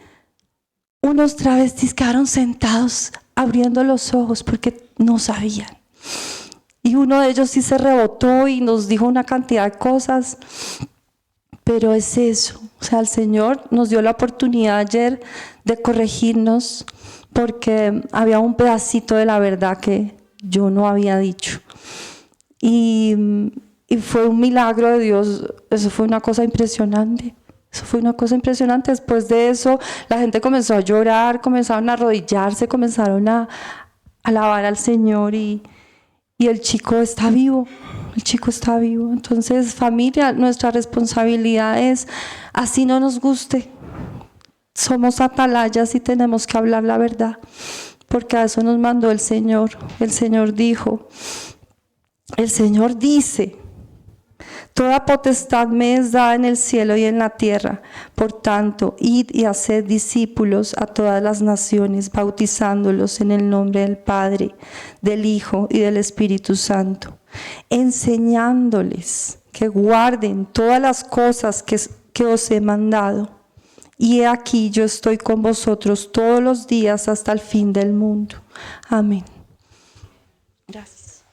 unos travestis quedaron sentados abriendo los ojos porque no sabían. Y uno de ellos sí se rebotó y nos dijo una cantidad de cosas, pero es eso. O sea, el Señor nos dio la oportunidad ayer de corregirnos porque había un pedacito de la verdad que yo no había dicho. Y fue un milagro de Dios. Eso fue una cosa impresionante. Eso fue una cosa impresionante. Después de eso, la gente comenzó a llorar, comenzaron a arrodillarse, comenzaron a alabar al Señor y el chico está vivo. El chico está vivo. Entonces, familia, nuestra responsabilidad es, así no nos guste, somos atalayas y tenemos que hablar la verdad, porque a eso nos mandó el Señor. El Señor dijo, el Señor dice, toda potestad me es dada en el cielo y en la tierra. Por tanto, id y haced discípulos a todas las naciones, bautizándolos en el nombre del Padre, del Hijo y del Espíritu Santo, enseñándoles que guarden todas las cosas que os he mandado. Y he aquí, yo estoy con vosotros todos los días hasta el fin del mundo. Amén. Gracias.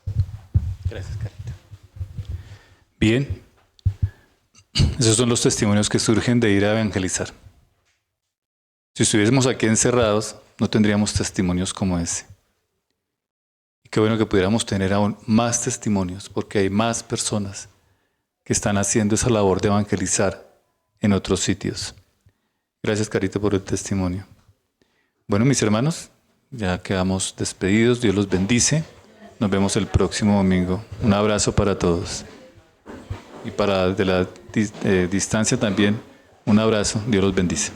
Gracias, Carita. Bien, esos son los testimonios que surgen de ir a evangelizar. Si estuviésemos aquí encerrados, no tendríamos testimonios como ese. Y qué bueno que pudiéramos tener aún más testimonios, porque hay más personas que están haciendo esa labor de evangelizar en otros sitios. Gracias, Carita, por el testimonio. Bueno, mis hermanos, ya quedamos despedidos. Dios los bendice. Nos vemos el próximo domingo. Un abrazo para todos. Y para de la distancia también, un abrazo. Dios los bendice.